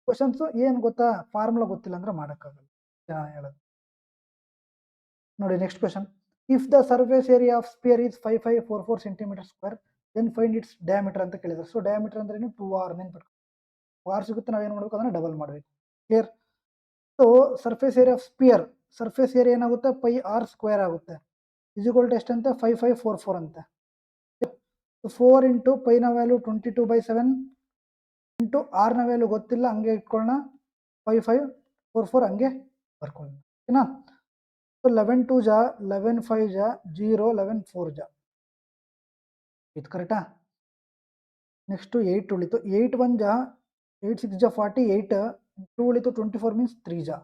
ಕ್ವಶನ್ಸು. ಏನು ಗೊತ್ತಾ? ಫಾರ್ಮುಲಾ ಗೊತ್ತಿಲ್ಲ ಅಂದರೆ ಮಾಡೋಕ್ಕಾಗಲ್ಲ. ಹೇಳೋದು ನೋಡಿ. Next question. If the surface area of sphere is 5544 centimetre square then find its diameter ಅಂತ ಕೇಳಿದ್ದಾರೆ. ಸೊ ಡಯಾಮೀಟರ್ ಅಂದ್ರೆ 2r ನೆನ್ಪಿಟ್ಕೊ. r ಸಿಗುತ್ತೆ, ನಾವೇನು ಮಾಡಬೇಕು? ಅದನ್ನು ಡಬಲ್ ಮಾಡಬೇಕು. Clear? So surface area of spear, surface area ಏನಾಗುತ್ತೆ? ಪೈ ಆರ್ ಸ್ಕ್ವೇರ್ ಆಗುತ್ತೆ. ಇಸ್ ಎಷ್ಟಂತೆ? 5544 ಅಂತೆ. 4 ಇಂಟು ಪೈನ ವ್ಯಾಲ್ಯೂ 22/7 ಇಂಟು ಆರ್ನ ವ್ಯಾಲ್ಯೂ ಗೊತ್ತಿಲ್ಲ, ಹಂಗೆ ಇಟ್ಕೊಳ್ಳೋಣ. 5544 ಹಂಗೆ ಬರ್ಕೊಳ್ಳೋಣ. ಓಕೆನಾ? ಸೊ 11 2 11 5 0 11 4 ಇದು ಕರೆಕ್ಟಾ? ನೆಕ್ಸ್ಟು 8 ಉಳಿತು. 8 1 8 6 48 2 ಉಳಿತು. 24 ಮೀನ್ಸ್ 3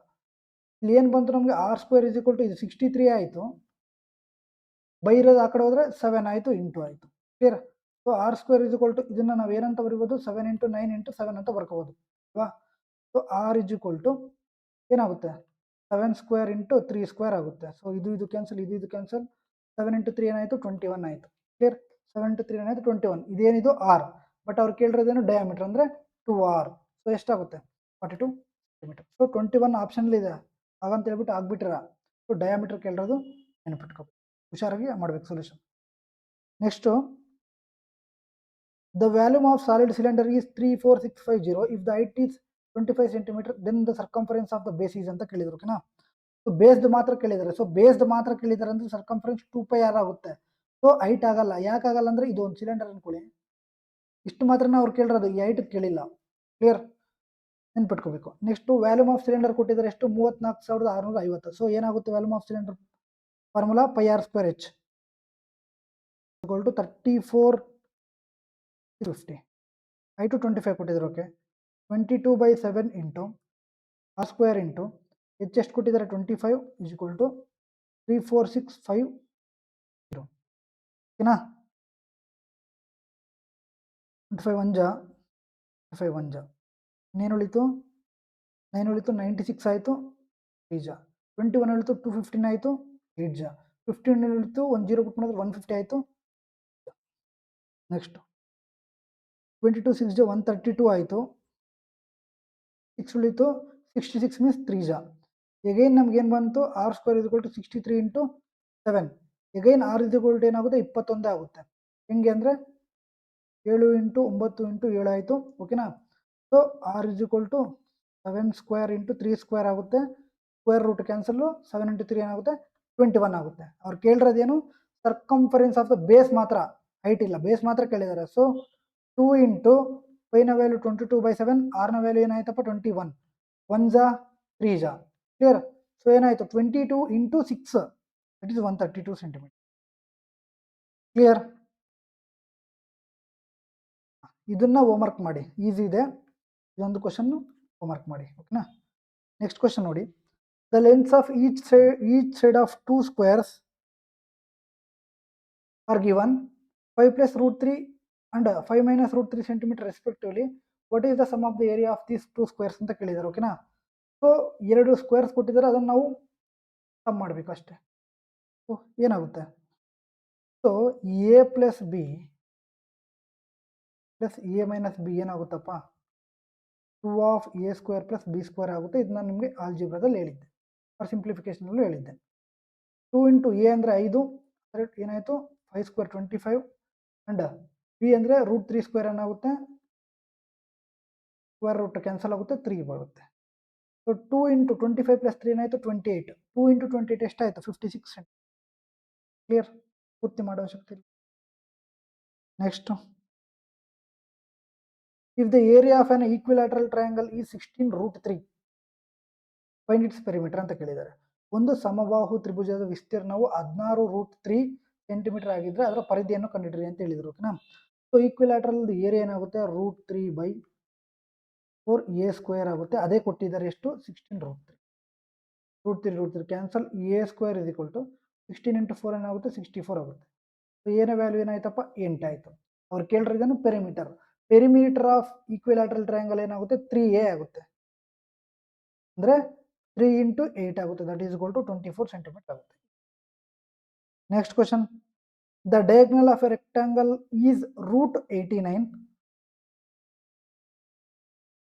ಇಲ್ಲಿ ಏನು ಬಂತು ನಮಗೆ? R square is equal to ಇದು 63 ಆಯಿತು. ಬೈ ಇರೋದು ಆ ಕಡೆ ಹೋದರೆ 7 ಆಯಿತು. ಇಂಟು ಆಯಿತು. Clear? So r square is equal to ಇದನ್ನು ನಾವು ಏನಂತ ಬರಿಬೋದು? 7 ಇಂಟು 9 ಇಂಟು 7 ಅಂತ ಬರ್ಕೋಬೋದು ಅಲ್ವಾ? So r is equal to ಏನಾಗುತ್ತೆ? 7 ಸ್ಕ್ವೇರ್ ಇಂಟು 3 ಸ್ಕ್ವೇರ್ ಆಗುತ್ತೆ. ಸೊ ಇದು ಕ್ಯಾನ್ಸಲ್, ಇದು ಕ್ಯಾನ್ಸಲ್. 7 ಇಂಟು 3 ಏನಾಯಿತು? 21 ಆಯಿತು. ಕ್ಲಿಯರ್? 7 ಇಂಟು 3 ಏನಾಯಿತು? 21. ಇದೇನಿದು? ಆರ್. ಬಟ್ ಅವ್ರು ಕೇಳಿರೋದೇನು? ಡಯಾಮೀಟರ್ ಅಂದರೆ 2r. ಸೊ ಎಷ್ಟಾಗುತ್ತೆ? 42 ಸೆಂಟಿಮೀಟರ್. ಸೊ 21 ಆಪ್ಷನ್ಲಿದೆ. ಹಾಗಂತ ಹೇಳ್ಬಿಟ್ಟು ಆಗ್ಬಿಟ್ಟಿರ. ಸೊ ಡಯಾಮೀಟರ್ ಕೇಳಿರೋದು ನೆನಪಿಟ್ಕೋಬೇಕು. ಹುಷಾರಾಗಿ ಮಾಡಬೇಕು solution. Next, the volume of solid cylinder is 34650. If the height is 25 centimetre then the circumference of the base is ಅಂತ ಕೇಳಿದ್ರು. ಓಕೆನಾ? ಸೊ ಬೇಸ್ಡ್ ಮಾತ್ರ ಕೇಳಿದ್ದಾರೆ. ಸೊ ಬೇಸ್ಡ್ ಮಾತ್ರ ಕೇಳಿದ್ದಾರೆ ಅಂದರೆ ಸರ್ಕಂಫರೆನ್ಸ್ 2πr ಆಗುತ್ತೆ. ಸೊ ಹೈಟ್ ಆಗಲ್ಲ. ಯಾಕಾಗಲ್ಲ ಅಂದರೆ ಇದು ಒಂದು ಸಿಲಿಂಡರ್ ಅನ್ಕೊಳ್ಳಿ, ಇಷ್ಟು ಮಾತ್ರನ ಅವ್ರು ಕೇಳಿರೋದು, ಈ ಹೈಟ್ ಕೇಳಿಲ್ಲ. ಕ್ಲಿಯರ್? ನೆನ್ಪಿಟ್ಕೋಬೇಕು. ನೆಕ್ಸ್ಟು ವ್ಯಾಲ್ಯೂಮ್ ಆಫ್ ಸಿಲಿಂಡರ್ ಕೊಟ್ಟಿದ್ದಾರೆ ಎಷ್ಟು? 34,650. ಸೊ ಏನಾಗುತ್ತೆ volume of cylinder? Formula πr square H equal to 3450. Height 25 ಕೊಟ್ಟಿದ್ದಾರೆ. Okay, 22/7 into r square into H ಎಷ್ಟು ಕೊಟ್ಟಿದ್ದಾರೆ? 25 ಇಸ್ ಈಕ್ವಲ್ ಟು 34650. ಓಕೆನಾ? 25 1 25 1 ಇನ್ನೇನು ಉಳಿತು? 9 ಉಳಿತು. 96 ಆಯಿತು. 3 21 ಉಳಿತು. 215 ಆಯಿತು. 8 15 ಉಳಿತು. 1 0 ಬಿಟ್ಟು ಮಾಡಿದ್ರೆ 150 ಆಯಿತು. ನೆಕ್ಸ್ಟ್ 22 6 132 ಆಯಿತು. 6 ಉಳಿತು. 66 ಮೀನ್ಸ್ 3 ಎಗೈನ್ ನಮ್ಗೇನು ಬಂತು? R square is equal to 63 into 7. Again r is equal to ಏನಾಗುತ್ತೆ? 21 ಆಗುತ್ತೆ. ಹೆಂಗೆ ಅಂದರೆ 7 ಇಂಟು 9 ಇಂಟು 7 ಆಯಿತು. ಓಕೆನಾ? So r is equal to 7 square into 3 square ಆಗುತ್ತೆ. Square root cancel. 7 ಇಂಟು 3 ಏನಾಗುತ್ತೆ? 21 ಆಗುತ್ತೆ. ಅವ್ರು ಕೇಳಿರೋದೇನು? ಸರ್ಕಂಫರೆನ್ಸ್ ಆಫ್ ದ ಬೇಸ್ ಮಾತ್ರ, ಹೈಟ್ ಇಲ್ಲ. ಬೇಸ್ ಮಾತ್ರ ಕೇಳಿದ್ದಾರೆ. ಸೊ 2 ಇಂಟು ಪೈನ ವ್ಯಾಲ್ಯೂ 22/7, ಆರ್ನ ವ್ಯಾಲ್ಯೂ ಏನಾಯ್ತಪ್ಪ? 21. 1 3 ಕ್ಲಿಯರ್? ಸೊ ಏನಾಯಿತು? 22 into 6 that is 132 centimetre. Clear? ಇದನ್ನ ಹೋಮ್ವರ್ಕ್ ಮಾಡಿ, ಈಸಿ ಇದೆ. ಇದೊಂದು ಕ್ವಶನ್ನು ಹೋಮ್ವರ್ಕ್ ಮಾಡಿ. ಓಕೆನಾ? ನೆಕ್ಸ್ಟ್ ಕ್ವಶನ್ ನೋಡಿ. The lengths of each side of 2 squares are given 5 plus root 3 and 5 minus root 3 centimetre respectively. What is the sum of the area of these 2 squares ಅಂತ ಕೇಳಿದ್ದಾರೆ. ಓಕೆನಾ? ಸೊ 2 ಸ್ಕ್ವೇರ್ಸ್ ಕೊಟ್ಟಿದ್ದಾರೆ, ಅದನ್ನು ನಾವು ಸಮ್ ಮಾಡಬೇಕು ಅಷ್ಟೇ. ಸೊ ಏನಾಗುತ್ತೆ? So a plus b plus a minus b ಏನಾಗುತ್ತಪ್ಪ, 2 of a square plus b square ಆಗುತ್ತೆ. ಇದು ನಾನು ನಿಮಗೆ ಆಲ್ಜಿಬ್ರಾದಲ್ಲಿ ಹೇಳಿದ್ದೆ, ಫಾರ್ ಸಿಂಪ್ಲಿಫಿಕೇಶನಲ್ಲೂ ಹೇಳಿದ್ದೆ. 2 ಇಂಟು ಎ ಅಂದರೆ 5, ಏನಾಯಿತು 5 ಸ್ಕ್ವೇರ್ 25, ಆ್ಯಂಡ್ ಬಿ ಅಂದರೆ √3 ಸ್ಕ್ವೇರ್ ಏನಾಗುತ್ತೆ, ಸ್ಕ್ವೇರ್ ರೂಟ್ ಕ್ಯಾನ್ಸಲ್ ಆಗುತ್ತೆ, 3 ಬರುತ್ತೆ. ಸೊ 2 ಇಂಟು 25 ಪ್ಲಸ್ 3 ಏನಾಯಿತು 28. 2 ಇಂಟು 28 ಎಷ್ಟಾಯಿತು 56 ಸೆಂಟಿಮೀಟರ್. ಕ್ಲಿಯರ್, ಪೂರ್ತಿ ಮಾಡೋ ಅವಶ್ಯಕತೆ ಇಲ್ಲ. Next, if the area of an equilateral triangle is 16√3, find its perimeter ಅಂತ ಕೇಳಿದ್ದಾರೆ. ಒಂದು ಸಮಬಾಹು ತ್ರಿಭುಜದ ವಿಸ್ತೀರ್ಣವು 16√3 ಸೆಂಟಿಮೀಟರ್ ಆಗಿದ್ರೆ ಅದರ ಪರಿಧಿಯನ್ನು ಕಂಡುಹಿಡಿಯಿರಿ ಅಂತ ಹೇಳಿದ್ರು. ಓಕೆನಾ. ಸೊ ಈಕ್ವಿಲ್ಯಾಟ್ರಲ್ ಏರಿಯಾ ಏನಾಗುತ್ತೆ √3/4 ಎ ಸ್ಕ್ವೇರ್ ಆಗುತ್ತೆ. ಅದೇ ಕೊಟ್ಟಿದ್ದಾರೆ ಎಷ್ಟು, 16√3. √3 cancel, a square is equal to 16 into 4 ಏನಾಗುತ್ತೆ 64 ಆಗುತ್ತೆ. ಸೊ ಏನ ವ್ಯಾಲ್ಯೂ ಏನಾಯ್ತಪ್ಪ 8 ಆಯಿತು. ಅವ್ರು ಕೇಳಿದ್ರೆ ಇದನ್ನು perimeter. Perimeter of equilateral triangle ಏನಾಗುತ್ತೆ 3a ಆಗುತ್ತೆ, ಅಂದರೆ 3 ಇಂಟು 8 ಆಗುತ್ತೆ, that is equal to 24 centimetre ಆಗುತ್ತೆ. Next question, the diagonal of a rectangle is √89,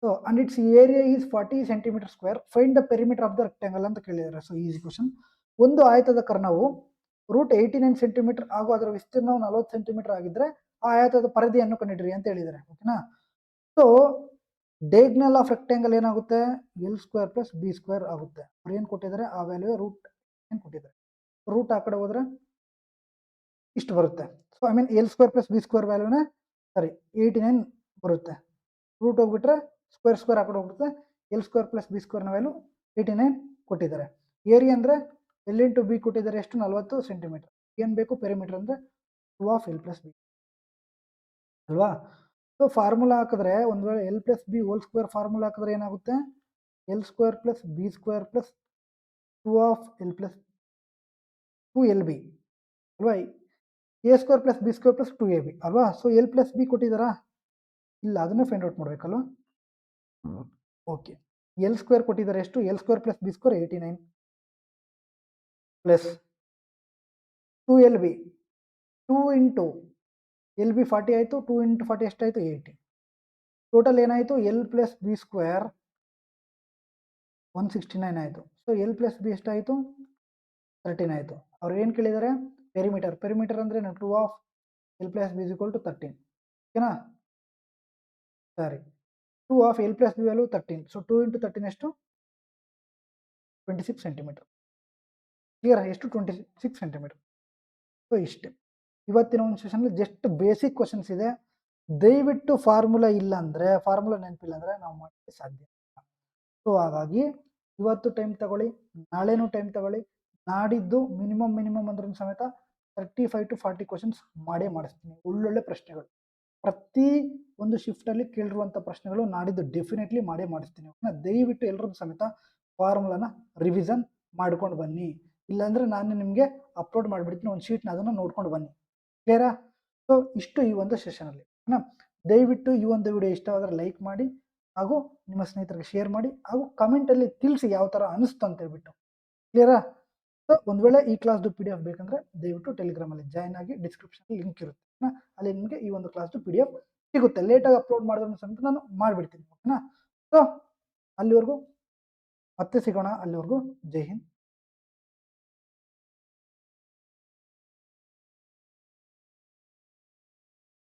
so and its area is 40 centimetre square, find the perimeter of the rectangle ಅಂತ ಕೇಳಿದ್ದಾರೆ. So easy question. ಒಂದು ಆಯತದ ಕರ್ಣವು √89 ಸೆಂಟಿಮೀಟರ್ ಹಾಗೂ ಅದರ ವಿಸ್ತೀರ್ಣವು 40 ಸೆಂಟಿಮೀಟರ್ ಆಗಿದ್ರೆ ಆ ಆಯತದ ಪರಿಧಿಯನ್ನು ಕಂಡುಹಿಡಿಯಿರಿ ಅಂತ ಹೇಳಿದ್ದಾರೆ. ಓಕೆನಾ. ಸೊ ಡಯಾಗ್ನಲ್ ಆಫ್ ರೆಕ್ಟಾಂಗಲ್ ಏನಾಗುತ್ತೆ l square plus b square ಆಗುತ್ತೆ. ಅವ್ರು ಏನು ಕೊಟ್ಟಿದ್ದಾರೆ ಆ ವ್ಯಾಲ್ಯೂ √9 ಕೊಟ್ಟಿದ್ದಾರೆ. ರೂಟ್ ಆ ಕಡೆ ಹೋದ್ರೆ ಇಷ್ಟು ಬರುತ್ತೆ. So I mean l square plus b square ವ್ಯಾಲ್ಯೂನೇ 89 ಬರುತ್ತೆ. ರೂಟ್ ಹೋಗ್ಬಿಟ್ರೆ ಸ್ಕ್ವೇರ್ ಆ ಕಡೆ ಹೋಗುತ್ತೆ. ಎಲ್ ಸ್ಕ್ವೇರ್ ಪ್ಲಸ್ ಬಿ ಸ್ಕ್ವೇರ್ನ ವ್ಯಾಲ್ಯೂ 89 ಕೊಟ್ಟಿದ್ದಾರೆ. ಏರಿಯಾ ಅಂದರೆ ಎಲ್ ಇಂಟು ಬಿ ಕೊಟ್ಟಿದ್ದಾರೆ ಎಷ್ಟು 40 ಸೆಂಟಿಮೀಟರ್. ಏನು ಬೇಕು ಪೆರಿಮೀಟರ್ ಅಂದರೆ 2 ಆಫ್ ಎಲ್ ಪ್ಲಸ್ ಬಿ ಅಲ್ವಾ. ಸೊ ಫಾರ್ಮುಲಾ ಹಾಕಿದ್ರೆ ಒಂದು ವೇಳೆ l plus b whole square formula ಹಾಕಿದ್ರೆ ಏನಾಗುತ್ತೆ l square plus b square plus 2 of l plus 2LB ಅಲ್ವಾ. A square plus b square plus 2AB ಅಲ್ವಾ. ಸೊ ಎಲ್ ಪ್ಲಸ್ ಬಿ ಕೊಟ್ಟಿದ್ದಾರಾ, ಇಲ್ಲ ಅದನ್ನೇ ಫೈಂಡ್ ಔಟ್ ಮಾಡಬೇಕಲ್ವಾ. ಓಕೆ, ಎಲ್ ಸ್ಕ್ವೇರ್ ಕೊಟ್ಟಿದ್ದಾರೆ ಎಷ್ಟು, l square plus b square 89 plus 2LB 2 into LB 40 ಆಯಿತು, 2 ಇಂಟು 40 ಎಷ್ಟಾಯಿತು 80. ಟೋಟಲ್ ಏನಾಯಿತು ಎಲ್ ಪ್ಲಸ್ ಬಿ ಸ್ಕ್ವೇರ್ 169 ಆಯಿತು. ಸೊ ಎಲ್ ಪ್ಲಸ್ ಬಿ ಎಷ್ಟಾಯಿತು 13 ಆಯಿತು. ಅವ್ರು ಏನು ಕೇಳಿದ್ದಾರೆ ಪೆರಿಮೀಟರ್. ಪೆರಿಮೀಟರ್ ಅಂದರೆ 2 of l plus b is equal to 13. ಓಕೆನಾ. ಸರಿ, 2 of l plus b value 13. So 2 into 13 ಎಷ್ಟು 26 ಸೆಂಟಿಮೀಟರ್. ಕ್ಲಿಯರ್, ಎಷ್ಟು 26 ಸೆಂಟಿಮೀಟರ್. ಸೊ ಇಷ್ಟೇ ಇವತ್ತಿನ ಒಂದು ಸೆಷನಲ್ಲಿ ಜಸ್ಟ್ ಬೇಸಿಕ್ ಕ್ವಶನ್ಸ್ ಇದೆ. ದಯವಿಟ್ಟು ಫಾರ್ಮುಲಾ ಇಲ್ಲ ಅಂದರೆ, ಫಾರ್ಮುಲಾ ನೆನಪಿಲ್ಲ ಅಂದರೆ ನಾವು ಮಾಡಲಿಕ್ಕೆ ಸಾಧ್ಯ ಇಲ್ಲ. ಸೊ ಹಾಗಾಗಿ ಇವತ್ತು ಟೈಮ್ ತಗೊಳ್ಳಿ, ನಾಳೆನೂ ಟೈಮ್ ತಗೊಳ್ಳಿ, ನಾಡಿದ್ದು ಮಿನಿಮಮ್ ಅಂದ್ರೂ ಸಮೇತ 35 to 40 ಕ್ವಶನ್ಸ್ ಮಾಡೇ ಮಾಡಿಸ್ತೀನಿ. ಒಳ್ಳೊಳ್ಳೆ ಪ್ರಶ್ನೆಗಳು ಪ್ರತಿ ಒಂದು ಶಿಫ್ಟಲ್ಲಿ ಕೇಳಿರುವಂಥ ಪ್ರಶ್ನೆಗಳು ನಾಡಿದ್ದು ಡೆಫಿನೆಟ್ಲಿ ಮಾಡೇ ಮಾಡಿಸ್ತೀನಿ. ದಯವಿಟ್ಟು ಎಲ್ಲರದ್ದು ಸಮೇತ ಫಾರ್ಮುಲಾನ ರಿವಿಷನ್ ಮಾಡ್ಕೊಂಡು ಬನ್ನಿ. ಇಲ್ಲಾಂದರೆ ನಾನು ನಿಮಗೆ ಅಪ್ಲೋಡ್ ಮಾಡಿಬಿಡ್ತೀನಿ ಒಂದು ಶೀಟ್ನ, ಅದನ್ನು ನೋಡ್ಕೊಂಡು ಬನ್ನಿ. ಕ್ಲಿಯರಾ. ಸೊ ಇಷ್ಟು ಈ ಒಂದು ಸೆಷನಲ್ಲಿ. ದಯವಿಟ್ಟು ಈ ಒಂದು ವಿಡಿಯೋ ಇಷ್ಟವಾದರೆ ಲೈಕ್ ಮಾಡಿ, ಹಾಗೂ ನಿಮ್ಮ ಸ್ನೇಹಿತರಿಗೆ ಶೇರ್ ಮಾಡಿ, ಹಾಗೂ ಕಮೆಂಟಲ್ಲಿ ತಿಳಿಸಿ ಯಾವ ಥರ ಅನಿಸ್ತು ಅಂತ ಹೇಳ್ಬಿಟ್ಟು. ಕ್ಲಿಯರಾ. ಸೊ ಒಂದು ವೇಳೆ ಈ ಕ್ಲಾಸ್ದು PDF ಬೇಕಂದರೆ ದಯವಿಟ್ಟು ಟೆಲಿಗ್ರಾಮಲ್ಲಿ ಜಾಯ್ನ್ ಆಗಿ, ಡಿಸ್ಕ್ರಿಪ್ಷನ್ ಲಿಂಕ್ ಇರುತ್ತೆ, ಅಲ್ಲಿ ನಿಮಗೆ ಈ ಒಂದು ಕ್ಲಾಸ್ದು PDF ಸಿಗುತ್ತೆ. ಲೇಟಾಗಿ ಅಪ್ಲೋಡ್ ಮಾಡೋದನ್ನು ಸಮೇತ ನಾನು ಮಾಡಿಬಿಡ್ತೀನಿ. ಓಕೆನಾ. ಸೊ ಅಲ್ಲಿವರೆಗೂ ಮತ್ತೆ ಸಿಗೋಣ. ಅಲ್ಲಿವರೆಗೂ ಜೈ ಹಿಂದ್.